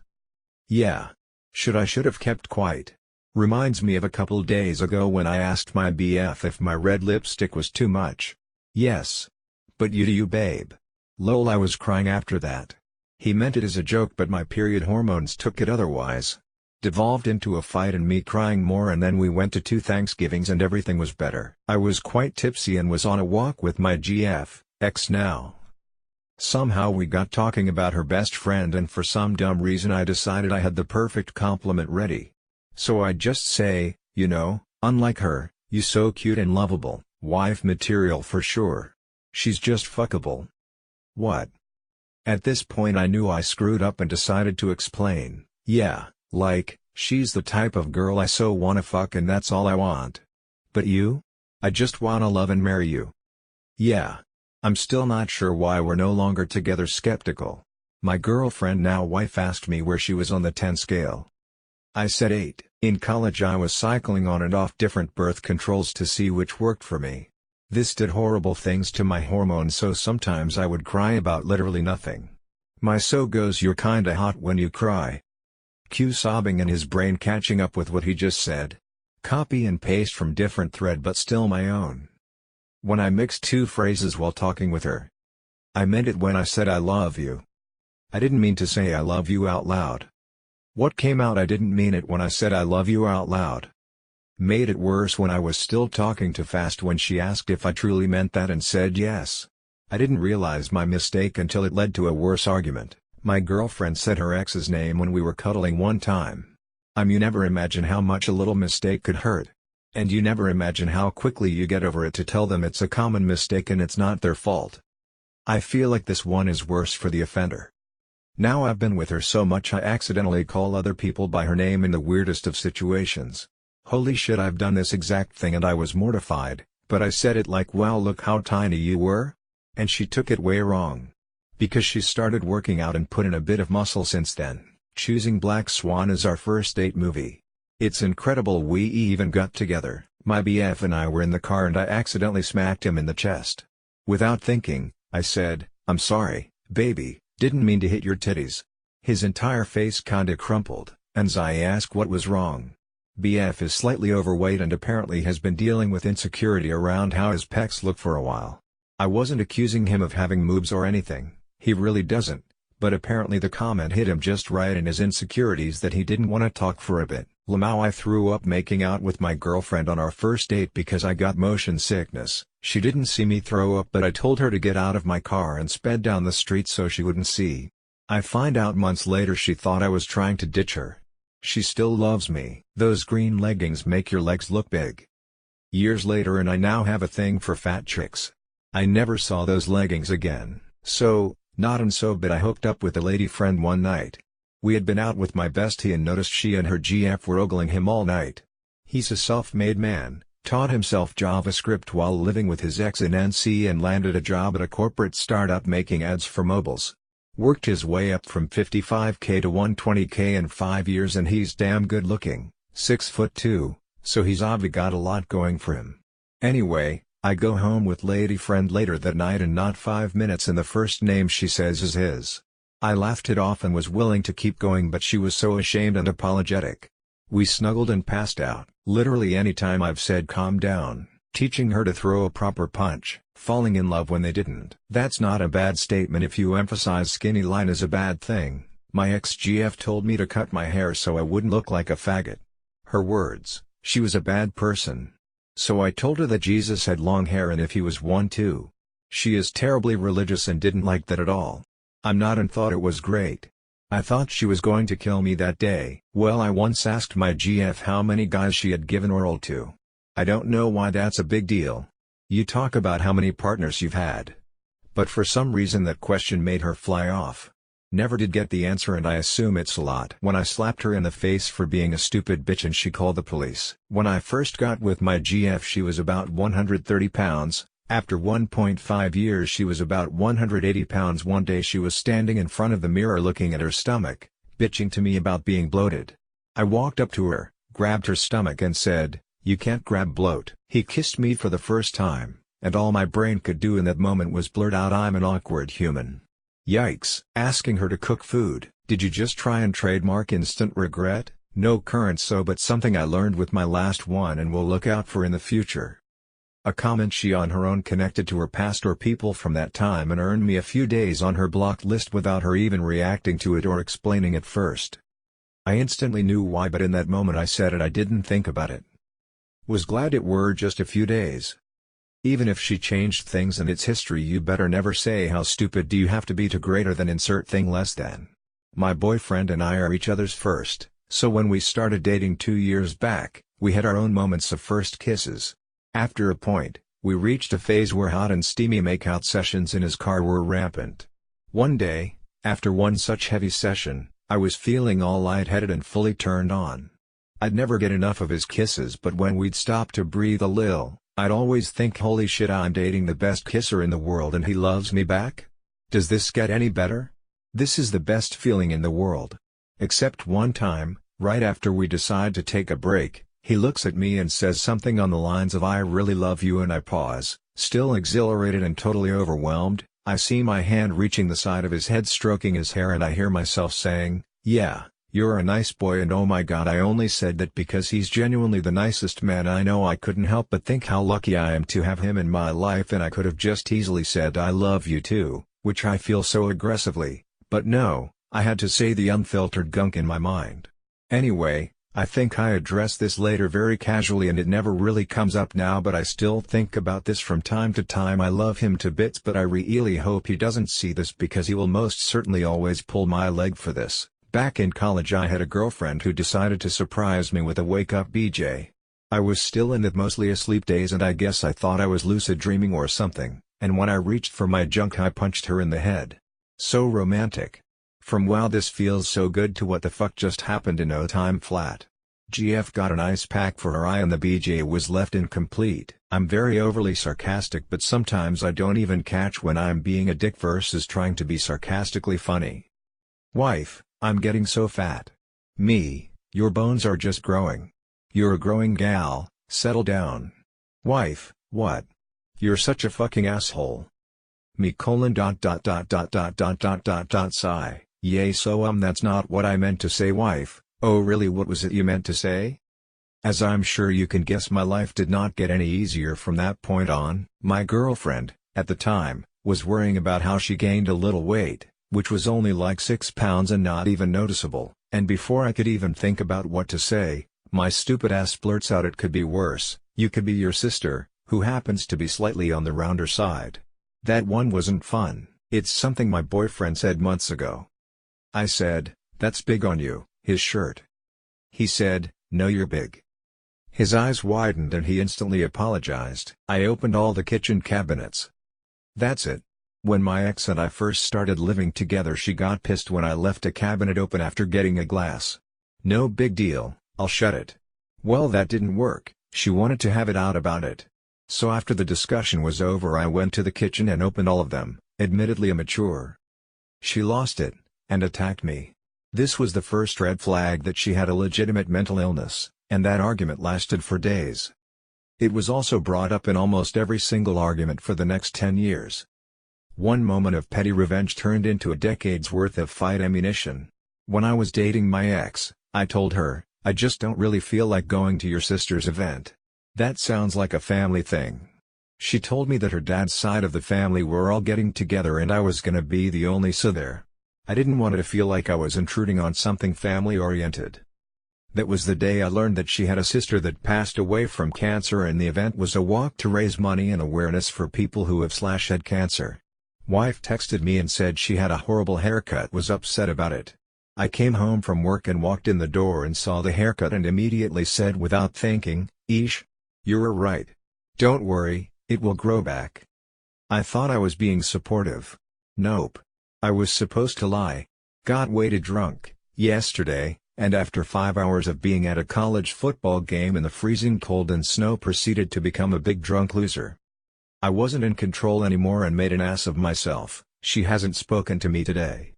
Yeah. Should have kept quiet. Reminds me of a couple days ago when I asked my BF if my red lipstick was too much. Yes. But you do you, babe. Lol, I was crying after that. He meant it as a joke but my period hormones took it otherwise. Devolved into a fight and me crying more, and then we went to 2 Thanksgivings and everything was better. I was quite tipsy and was on a walk with my GF, ex now. Somehow we got talking about her best friend and for some dumb reason I decided I had the perfect compliment ready. So I'd just say, "You know, unlike her, you so cute and lovable, wife material for sure. She's just fuckable." What? At this point I knew I screwed up and decided to explain, "Yeah, like, she's the type of girl I so wanna fuck and that's all I want. But you? I just wanna love and marry you." Yeah. I'm still not sure why we're no longer together. Skeptical. My girlfriend, now wife, asked me where she was on the 10 scale. I said 8. In college I was cycling on and off different birth controls to see which worked for me. This did horrible things to my hormones, so sometimes I would cry about literally nothing. My so goes, "You're kinda hot when you cry." Q sobbing in his brain, catching up with what he just said. Copy and paste from different thread but still my own. When I mixed 2 phrases while talking with her. I meant it when I said "I love you." I didn't mean to say I love you out loud. What came out, I didn't mean it when I said I love you out loud. Made it worse when I was still talking too fast when she asked if I truly meant that and said yes. I didn't realize my mistake until it led to a worse argument. My girlfriend said her ex's name when we were cuddling one time. You never imagine how much a little mistake could hurt. And you never imagine how quickly you get over it to tell them it's a common mistake and it's not their fault. I feel like this one is worse for the offender. Now I've been with her so much I accidentally call other people by her name in the weirdest of situations. Holy shit, I've done this exact thing and I was mortified, but I said it like, wow, look how tiny you were? And she took it way wrong. Because she started working out and put in a bit of muscle since then, choosing Black Swan as our first date movie. It's incredible, we even got together. My BF and I were in the car and I accidentally smacked him in the chest. Without thinking, I said, "I'm sorry, baby, didn't mean to hit your titties." His entire face kinda crumpled, and I asked what was wrong. BF is slightly overweight and apparently has been dealing with insecurity around how his pecs look for a while. I wasn't accusing him of having moobs or anything, he really doesn't, but apparently the comment hit him just right in his insecurities that he didn't want to talk for a bit. Lamau, I threw up making out with my girlfriend on our first date because I got motion sickness. She didn't see me throw up but I told her to get out of my car and sped down the street so she wouldn't see. I find out months later she thought I was trying to ditch her. She still loves me. Those green leggings make your legs look big. Years later and I now have a thing for fat chicks. I never saw those leggings again, but I hooked up with a lady friend one night. We had been out with my bestie and noticed she and her GF were ogling him all night. He's a self-made man, taught himself JavaScript while living with his ex in NC and landed a job at a corporate startup making ads for mobiles. Worked his way up from 55k to 120k in 5 years and he's damn good looking, 6'2", so he's obviously got a lot going for him. Anyway, I go home with lady friend later that night and not 5 minutes and the first name she says is his. I laughed it off and was willing to keep going but she was so ashamed and apologetic. We snuggled and passed out. Literally any time I've said calm down, teaching her to throw a proper punch, falling in love when they didn't. That's not a bad statement if you emphasize skinny line is a bad thing. My ex-GF told me to cut my hair so I wouldn't look like a faggot. Her words, she was a bad person. So I told her that Jesus had long hair and if he was one too. She is terribly religious and didn't like that at all. I'm not and thought it was great. I thought she was going to kill me that day. Well, I once asked my GF how many guys she had given oral to. I don't know why that's a big deal. You talk about how many partners you've had. But for some reason that question made her fly off. Never did get the answer and I assume it's a lot. When I slapped her in the face for being a stupid bitch and she called the police. When I first got with my GF she was about 130 pounds, after 1.5 years she was about 180 pounds. One day she was standing in front of the mirror looking at her stomach, bitching to me about being bloated. I walked up to her, grabbed her stomach and said, "You can't grab bloat." He kissed me for the first time, and all my brain could do in that moment was blurt out, "I'm an awkward human." Yikes. Asking her to cook food. Did you just try and trademark instant regret? No current but something I learned with my last one and will look out for in the future. A comment she on her own connected to her past or people from that time and earned me a few days on her blocked list without her even reacting to it or explaining it first. I instantly knew why but in that moment I said it, I didn't think about it. Was glad it were just a few days. Even if she changed things and it's history, you better never say how stupid do you have to be to greater than insert thing less than. My boyfriend and I are each other's first, so when we started dating 2 years back, we had our own moments of first kisses. After a point, we reached a phase where hot and steamy makeout sessions in his car were rampant. One day, after one such heavy session, I was feeling all lightheaded and fully turned on. I'd never get enough of his kisses but when we'd stop to breathe a little, I'd always think, holy shit, I'm dating the best kisser in the world and he loves me back? Does this get any better? This is the best feeling in the world. Except one time, right after we decide to take a break, he looks at me and says something on the lines of "I really love you," and I pause, still exhilarated and totally overwhelmed. I see my hand reaching the side of his head stroking his hair and I hear myself saying, "Yeah, you're a nice boy," and oh my god, I only said that because he's genuinely the nicest man I know. I couldn't help but think how lucky I am to have him in my life and I could have just easily said "I love you too," which I feel so aggressively, But no, I had to say the unfiltered gunk in my mind. Anyway, I think I addressed this later very casually and it never really comes up now, but I still think about this from time to time. I love him to bits, but I really hope he doesn't see this because he will most certainly always pull my leg for this. Back in college I had a girlfriend who decided to surprise me with a wake-up BJ. I was still in the mostly asleep days and I guess I thought I was lucid dreaming or something, and when I reached for my junk I punched her in the head. So romantic. From wow this feels so good to what the fuck just happened in no time flat. GF got an ice pack for her eye and the BJ was left incomplete. I'm very overly sarcastic, but sometimes I don't even catch when I'm being a dick versus trying to be sarcastically funny. Wife, I'm getting so fat. Me, your bones are just growing. You're a growing gal, settle down. Wife, what? You're such a fucking asshole. Me : sigh. Yay, so that's not what I meant to say, wife. Oh really, what was it you meant to say? As I'm sure you can guess, my life did not get any easier from that point on. My girlfriend, at the time, was worrying about how she gained a little weight, which was only like 6 pounds and not even noticeable, and before I could even think about what to say, my stupid ass blurts out, "It could be worse, you could be your sister, who happens to be slightly on the rounder side." That one wasn't fun. It's something my boyfriend said months ago. I said, "That's big on you," his shirt. He said, "No, you're big." His eyes widened and he instantly apologized. I opened all the kitchen cabinets. That's it. When my ex and I first started living together, she got pissed when I left a cabinet open after getting a glass. No big deal, I'll shut it. Well, that didn't work. She wanted to have it out about it. So after the discussion was over, I went to the kitchen and opened all of them, admittedly immature. She lost it, and attacked me. This was the first red flag that she had a legitimate mental illness, and that argument lasted for days. It was also brought up in almost every single argument for the next 10 years. One moment of petty revenge turned into a decade's worth of fight ammunition. When I was dating my ex, I told her, "I just don't really feel like going to your sister's event. That sounds like a family thing." She told me that her dad's side of the family were all getting together and I was gonna be the only so there. I didn't want her to feel like I was intruding on something family-oriented. That was the day I learned that she had a sister that passed away from cancer, and the event was a walk to raise money and awareness for people who have/had cancer. Wife texted me and said she had a horrible haircut, was upset about it. I came home from work and walked in the door and saw the haircut and immediately said without thinking, "Eesh. You're right. Don't worry, it will grow back." I thought I was being supportive. Nope. I was supposed to lie. Got weighted drunk yesterday, and after 5 hours of being at a college football game in the freezing cold and snow proceeded to become a big drunk loser. I wasn't in control anymore and made an ass of myself. She hasn't spoken to me today.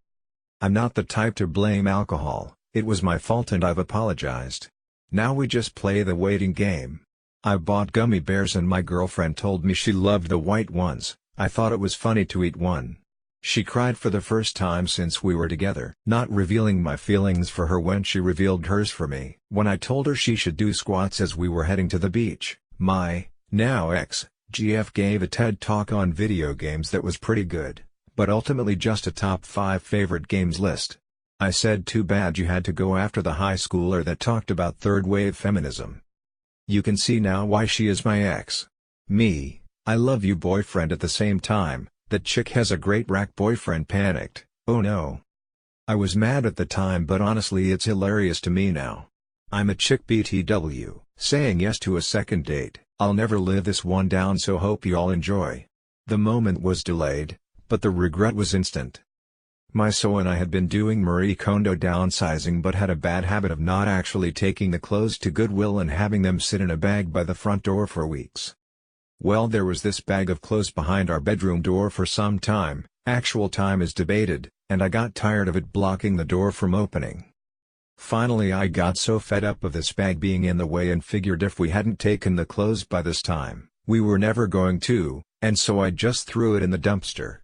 I'm not the type to blame alcohol. It was my fault and I've apologized. Now we just play the waiting game. I bought gummy bears and my girlfriend told me she loved the white ones. I thought it was funny to eat one. She cried for the first time since we were together, not revealing my feelings for her when she revealed hers for me. When I told her she should do squats as we were heading to the beach, my now ex, GF gave a TED talk on video games that was pretty good, but ultimately just a top 5 favorite games list. I said, "Too bad you had to go after the high schooler that talked about third-wave feminism." You can see now why she is my ex. Me, I love you boyfriend at the same time. That chick has a great rack boyfriend panicked, oh no. I was mad at the time, but honestly it's hilarious to me now. I'm a chick BTW, saying yes to a second date. I'll never live this one down, so hope you all enjoy. The moment was delayed, but the regret was instant. My so and I had been doing Marie Kondo downsizing but had a bad habit of not actually taking the clothes to Goodwill and having them sit in a bag by the front door for weeks. Well, there was this bag of clothes behind our bedroom door for some time, actual time is debated, and I got tired of it blocking the door from opening. Finally I got so fed up of this bag being in the way and figured if we hadn't taken the clothes by this time, we were never going to, and so I just threw it in the dumpster.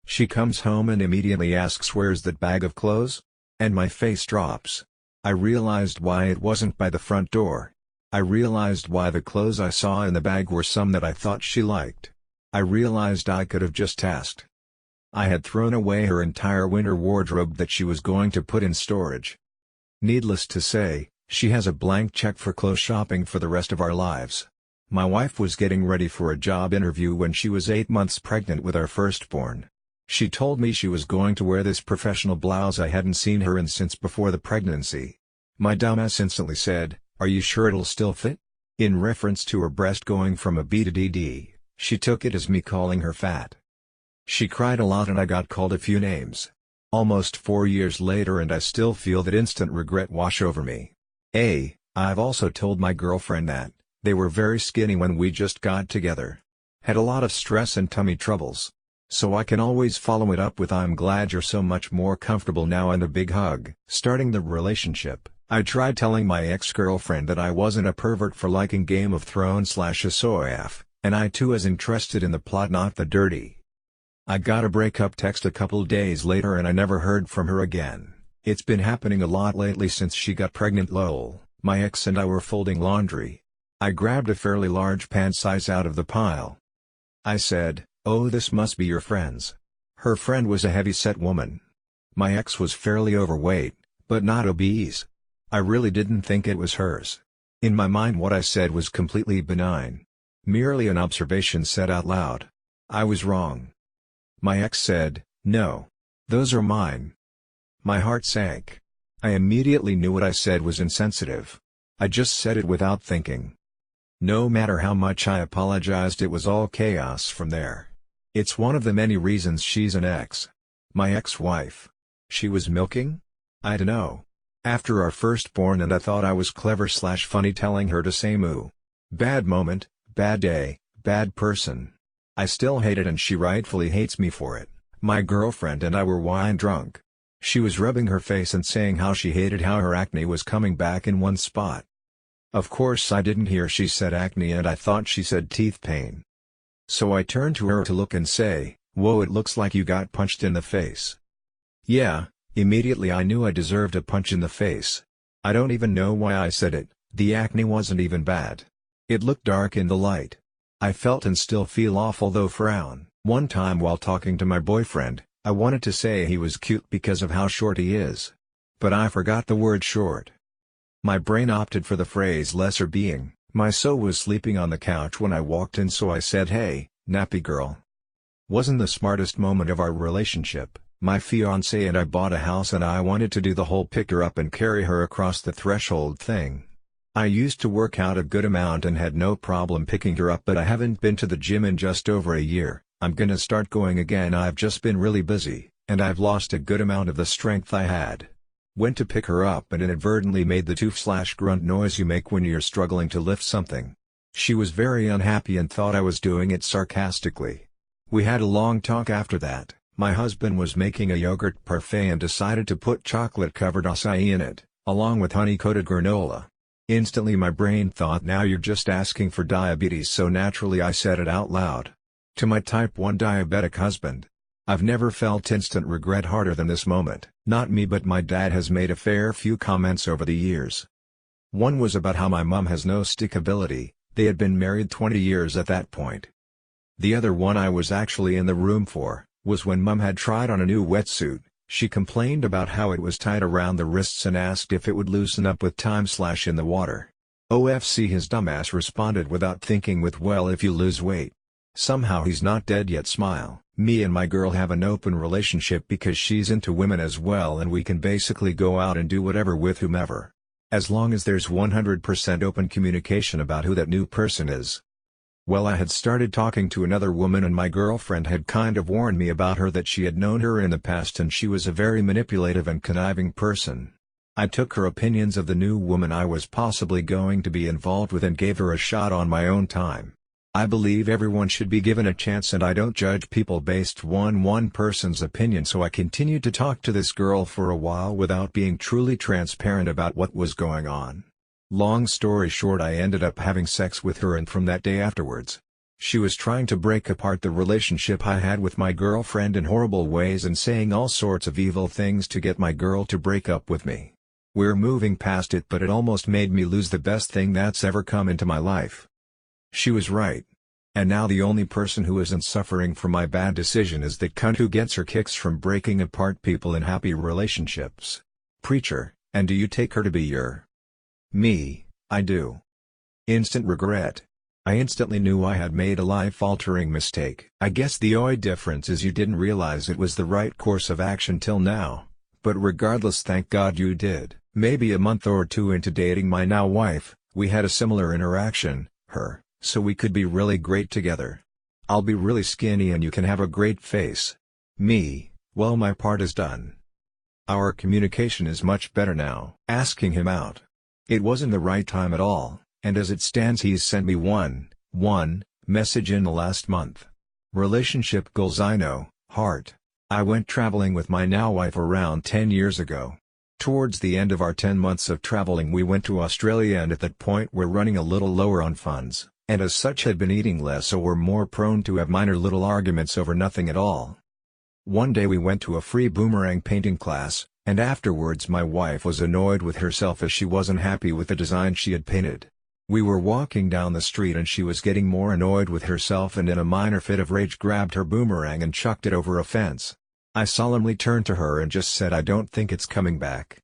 She comes home and immediately asks, "Where's that bag of clothes?" And my face drops. I realized why it wasn't by the front door. I realized why the clothes I saw in the bag were some that I thought she liked. I realized I could have just asked. I had thrown away her entire winter wardrobe that she was going to put in storage. Needless to say, she has a blank check for clothes shopping for the rest of our lives. My wife was getting ready for a job interview when she was 8 months pregnant with our firstborn. She told me she was going to wear this professional blouse I hadn't seen her in since before the pregnancy. My dumbass instantly said, "Are you sure it'll still fit?" In reference to her breast going from a B to DD, she took it as me calling her fat. She cried a lot and I got called a few names. Almost 4 years later and I still feel that instant regret wash over me. I've also told my girlfriend that they were very skinny when we just got together. Had a lot of stress and tummy troubles. So I can always follow it up with "I'm glad you're so much more comfortable now" and a big hug. Starting the relationship, I tried telling my ex-girlfriend that I wasn't a pervert for liking Game of Thrones / a SOAF, and I too was interested in the plot not the dirty. I got a breakup text a couple days later and I never heard from her again. It's been happening a lot lately since she got pregnant lol. My ex and I were folding laundry. I grabbed a fairly large pant size out of the pile. I said, "Oh, this must be your friend's." Her friend was a heavy-set woman. My ex was fairly overweight, but not obese. I really didn't think it was hers. In my mind what I said was completely benign. Merely an observation said out loud. I was wrong. My ex said, "No. Those are mine." My heart sank. I immediately knew what I said was insensitive. I just said it without thinking. No matter how much I apologized, it was all chaos from there. It's one of the many reasons she's an ex. My ex-wife. She was milking? I dunno. After our firstborn and I thought I was clever / funny telling her to say moo. Bad moment, bad day, bad person. I still hate it and she rightfully hates me for it. My girlfriend and I were wine drunk. She was rubbing her face and saying how she hated how her acne was coming back in one spot. Of course I didn't hear she said acne and I thought she said teeth pain. So I turned to her to look and say, "Whoa, it looks like you got punched in the face." Yeah, immediately I knew I deserved a punch in the face. I don't even know why I said it, the acne wasn't even bad. It looked dark in the light. I felt and still feel awful though frown. One time while talking to my boyfriend, I wanted to say he was cute because of how short he is. But I forgot the word short. My brain opted for the phrase lesser being. My so was sleeping on the couch when I walked in, so I said, "Hey, nappy girl." Wasn't the smartest moment of our relationship. My fiancée and I bought a house and I wanted to do the whole pick her up and carry her across the threshold thing. I used to work out a good amount and had no problem picking her up, but I haven't been to the gym in just over a year. I'm gonna start going again. I've just been really busy, and I've lost a good amount of the strength I had. Went to pick her up and inadvertently made the toof/grunt noise you make when you're struggling to lift something. She was very unhappy and thought I was doing it sarcastically. We had a long talk after that. My husband was making a yogurt parfait and decided to put chocolate-covered acai in it, along with honey-coated granola. Instantly my brain thought, now you're just asking for diabetes, so naturally I said it out loud. To my type 1 diabetic husband. I've never felt instant regret harder than this moment. Not me, but my dad has made a fair few comments over the years. One was about how my mom has no stickability. They had been married 20 years at that point. The other one I was actually in the room for, was when mom had tried on a new wetsuit. She complained about how it was tight around the wrists and asked if it would loosen up with time / in the water. OFC his dumbass responded without thinking with, "Well, if you lose weight." Somehow he's not dead yet smile. Me and my girl have an open relationship because she's into women as well, and we can basically go out and do whatever with whomever. As long as there's 100% open communication about who that new person is. Well, I had started talking to another woman and my girlfriend had kind of warned me about her, that she had known her in the past and she was a very manipulative and conniving person. I took her opinions of the new woman I was possibly going to be involved with and gave her a shot on my own time. I believe everyone should be given a chance and I don't judge people based on one person's opinion, so I continued to talk to this girl for a while without being truly transparent about what was going on. Long story short, I ended up having sex with her, and from that day afterwards, she was trying to break apart the relationship I had with my girlfriend in horrible ways and saying all sorts of evil things to get my girl to break up with me. We're moving past it, but it almost made me lose the best thing that's ever come into my life. She was right. And now the only person who isn't suffering from my bad decision is that cunt who gets her kicks from breaking apart people in happy relationships. Preacher, and do you take her to be your... Me, I do. Instant regret. I instantly knew I had made a life-altering mistake. I guess the only difference is you didn't realize it was the right course of action till now, but regardless, thank God you did. Maybe a month or two into dating my now wife, we had a similar interaction, so we could be really great together. I'll be really skinny and you can have a great face. Me, well, my part is done. Our communication is much better now. Asking him out. It wasn't the right time at all. And as it stands, he's sent me one message in the last month. Relationship goals: I know, heart. I went traveling with my now wife around 10 years ago. Towards the end of our 10 months of traveling we went to Australia, and at that point we're running a little lower on funds, and as such had been eating less, so we're more prone to have minor little arguments over nothing at all. One day we went to a free boomerang painting class, and afterwards my wife was annoyed with herself as she wasn't happy with the design she had painted. We were walking down the street and she was getting more annoyed with herself, and in a minor fit of rage grabbed her boomerang and chucked it over a fence. I solemnly turned to her and just said, I don't think it's coming back.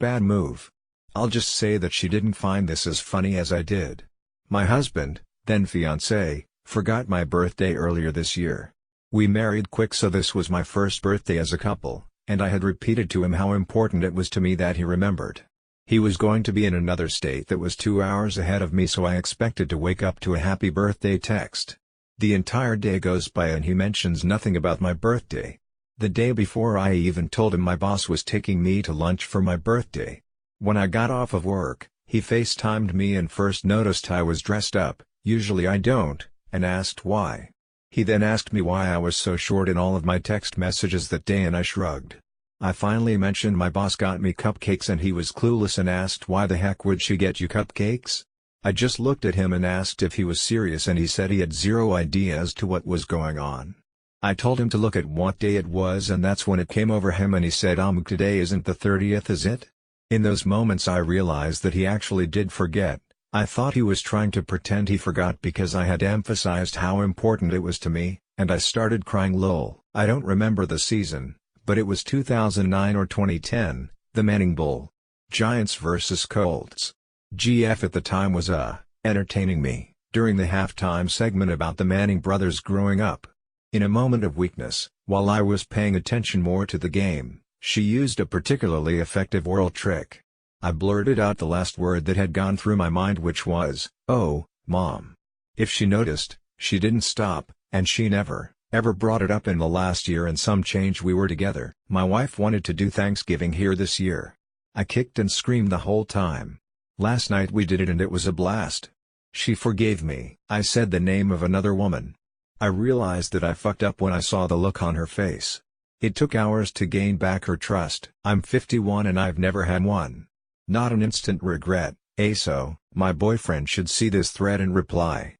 Bad move. I'll just say that she didn't find this as funny as I did. My husband, then fiancé, forgot my birthday earlier this year. We married quick, so this was my first birthday as a couple, and I had repeated to him how important it was to me that he remembered. He was going to be in another state that was 2 hours ahead of me, so I expected to wake up to a happy birthday text. The entire day goes by and he mentions nothing about my birthday. The day before I even told him my boss was taking me to lunch for my birthday. When I got off of work, he FaceTimed me and first noticed I was dressed up, usually I don't, and asked why. He then asked me why I was so short in all of my text messages that day, and I shrugged. I finally mentioned my boss got me cupcakes and he was clueless and asked why the heck would she get you cupcakes? I just looked at him and asked if he was serious, and he said he had zero idea as to what was going on. I told him to look at what day it was, and that's when it came over him and he said, today isn't the 30th, is it? In those moments I realized that he actually did forget. I thought he was trying to pretend he forgot because I had emphasized how important it was to me, and I started crying. Lol. I don't remember the season, but it was 2009 or 2010, the Manning Bowl. Giants vs. Colts. GF at the time was entertaining me, during the halftime segment about the Manning brothers growing up. In a moment of weakness, while I was paying attention more to the game, she used a particularly effective oral trick. I blurted out the last word that had gone through my mind, which was, "Oh, Mom." If she noticed, she didn't stop, and she never, ever brought it up in the last year and some change we were together. My wife wanted to do Thanksgiving here this year. I kicked and screamed the whole time. Last night we did it and it was a blast. She forgave me. I said the name of another woman. I realized that I fucked up when I saw the look on her face. It took hours to gain back her trust. I'm 51 and I've never had one. Not an instant regret, so, my boyfriend should see this thread and reply.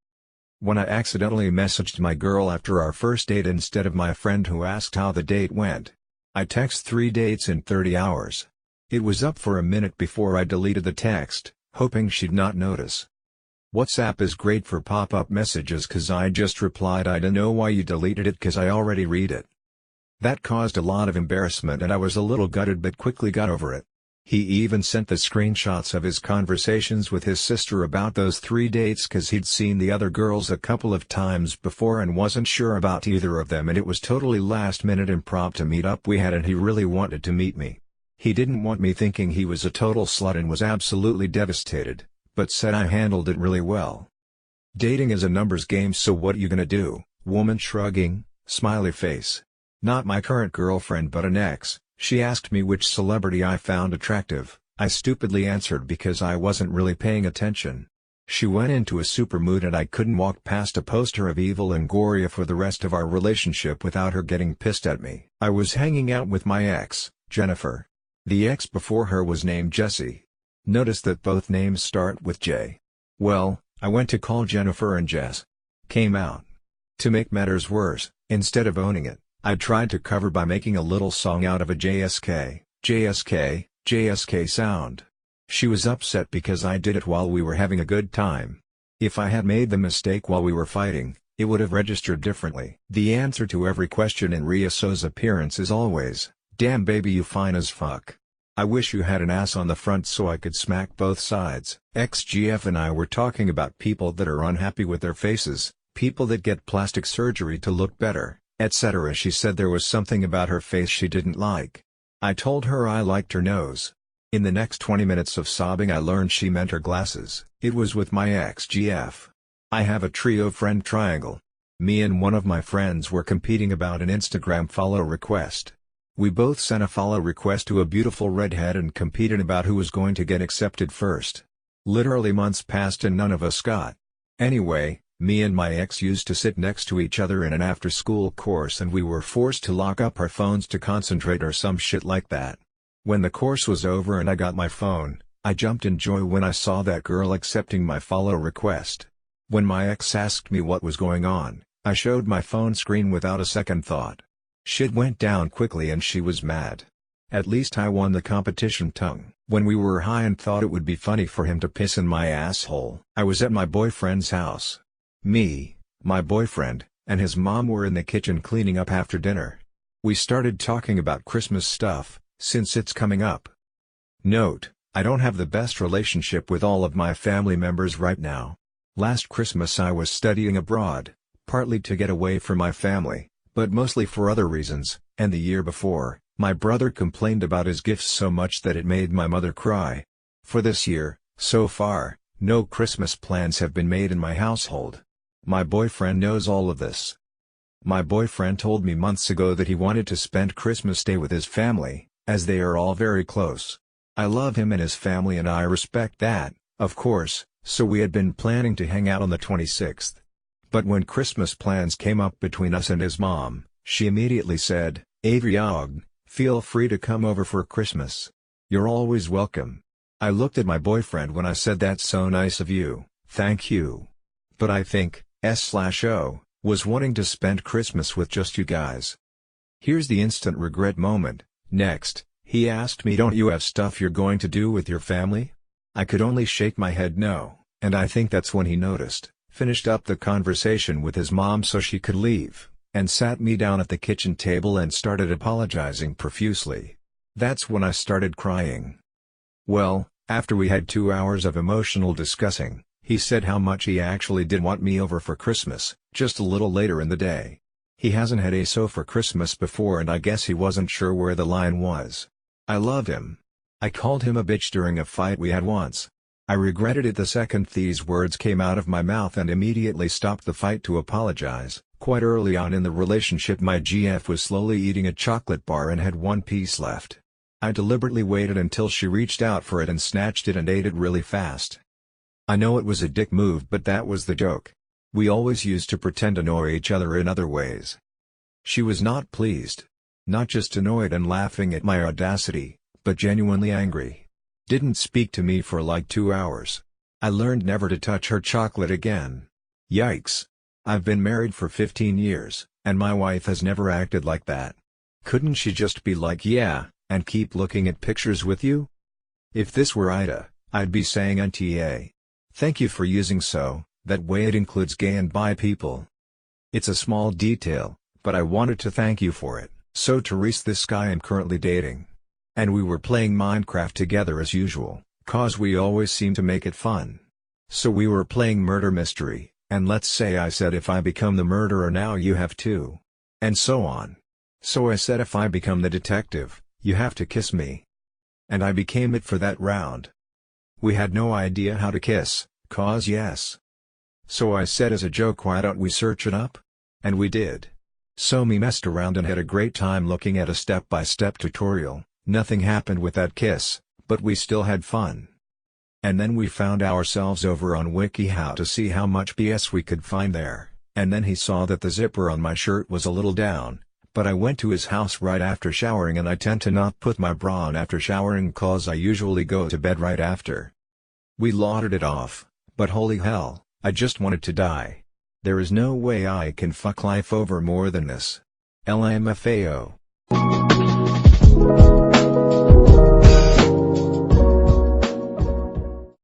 When I accidentally messaged my girl after our first date instead of my friend who asked how the date went. I text 3 dates in 30 hours. It was up for a minute before I deleted the text, hoping she'd not notice. WhatsApp is great for pop-up messages cause I just replied, I don't know why you deleted it cause I already read it. That caused a lot of embarrassment and I was a little gutted but quickly got over it. He even sent the screenshots of his conversations with his sister about those 3 dates cause he'd seen the other girls a couple of times before and wasn't sure about either of them, and it was totally last-minute impromptu meet-up we had and he really wanted to meet me. He didn't want me thinking he was a total slut and was absolutely devastated, but said I handled it really well. Dating is a numbers game, so what you gonna do? Woman shrugging, smiley face. Not my current girlfriend but an ex. She asked me which celebrity I found attractive. I stupidly answered because I wasn't really paying attention. She went into a super mood and I couldn't walk past a poster of Eva Longoria for the rest of our relationship without her getting pissed at me. I was hanging out with my ex, Jennifer. The ex before her was named Jessie. Notice that both names start with J. Well, I went to call Jennifer and Jess came out. To make matters worse, instead of owning it, I tried to cover by making a little song out of a JSK sound. She was upset because I did it while we were having a good time. If I had made the mistake while we were fighting, it would have registered differently. The answer to every question in Ryoso's appearance is always, "Damn baby, you fine as fuck. I wish you had an ass on the front so I could smack both sides." XGF and I were talking about people that are unhappy with their faces, people that get plastic surgery to look better, etc. She said there was something about her face she didn't like. I told her I liked her nose. In the next 20 minutes of sobbing I learned she meant her glasses. It was with my XGF. I have a trio friend triangle. Me and one of my friends were competing about an Instagram follow request. We both sent a follow request to a beautiful redhead and competed about who was going to get accepted first. Literally months passed and none of us got. Anyway, me and my ex used to sit next to each other in an after-school course and we were forced to lock up our phones to concentrate or some shit like that. When the course was over and I got my phone, I jumped in joy when I saw that girl accepting my follow request. When my ex asked me what was going on, I showed my phone screen without a second thought. Shit went down quickly and she was mad. At least I won the competition tongue. When we were high and thought it would be funny for him to piss in my asshole. I was at my boyfriend's house. Me, my boyfriend, and his mom were in the kitchen cleaning up after dinner. We started talking about Christmas stuff, since it's coming up. Note, I don't have the best relationship with all of my family members right now. Last Christmas I was studying abroad, partly to get away from my family, but mostly for other reasons, and the year before, my brother complained about his gifts so much that it made my mother cry. For this year, so far, no Christmas plans have been made in my household. My boyfriend knows all of this. My boyfriend told me months ago that he wanted to spend Christmas Day with his family, as they are all very close. I love him and his family and I respect that, of course, so we had been planning to hang out on the 26th. But when Christmas plans came up between us and his mom, she immediately said, "Aviog, feel free to come over for Christmas. You're always welcome." I looked at my boyfriend when I said, "That's so nice of you, thank you. But I think, S/O, was wanting to spend Christmas with just you guys." Here's the instant regret moment. Next, he asked me, "Don't you have stuff you're going to do with your family?" I could only shake my head no, and I think that's when he noticed, finished up the conversation with his mom so she could leave, and sat me down at the kitchen table and started apologizing profusely. That's when I started crying. Well, after we had 2 hours of emotional discussing, he said how much he actually did want me over for Christmas, just a little later in the day. He hasn't had ASO for Christmas before and I guess he wasn't sure where the line was. I love him. I called him a bitch during a fight we had once. I regretted it the second these words came out of my mouth and immediately stopped the fight to apologize. Quite early on in the relationship my GF was slowly eating a chocolate bar and had one piece left. I deliberately waited until she reached out for it and snatched it and ate it really fast. I know it was a dick move but that was the joke. We always used to pretend to annoy each other in other ways. She was not pleased. Not just annoyed and laughing at my audacity, but genuinely angry. Didn't speak to me for like 2 hours. I learned never to touch her chocolate again. Yikes. I've been married for 15 years, and my wife has never acted like that. Couldn't she just be like yeah, and keep looking at pictures with you? If this were Ida, I'd be saying NTA. Thank you for using so. That way it includes gay and bi people. It's a small detail, but I wanted to thank you for it. So Therese, this guy I'm currently dating. And we were playing Minecraft together as usual, cause we always seem to make it fun. So we were playing murder mystery, and let's say I said if I become the murderer now you have to. And so on. So I said if I become the detective, you have to kiss me. And I became it for that round. We had no idea how to kiss, cause yes. So I said as a joke, why don't we search it up? And we did. So we messed around and had a great time looking at a step-by-step tutorial. Nothing happened with that kiss, but we still had fun. And then we found ourselves over on WikiHow to see how much BS we could find there, and then he saw that the zipper on my shirt was a little down, but I went to his house right after showering and I tend to not put my bra on after showering cause I usually go to bed right after. We lauded it off, but holy hell. I just wanted to die. There is no way I can fuck life over more than this. LMFAO.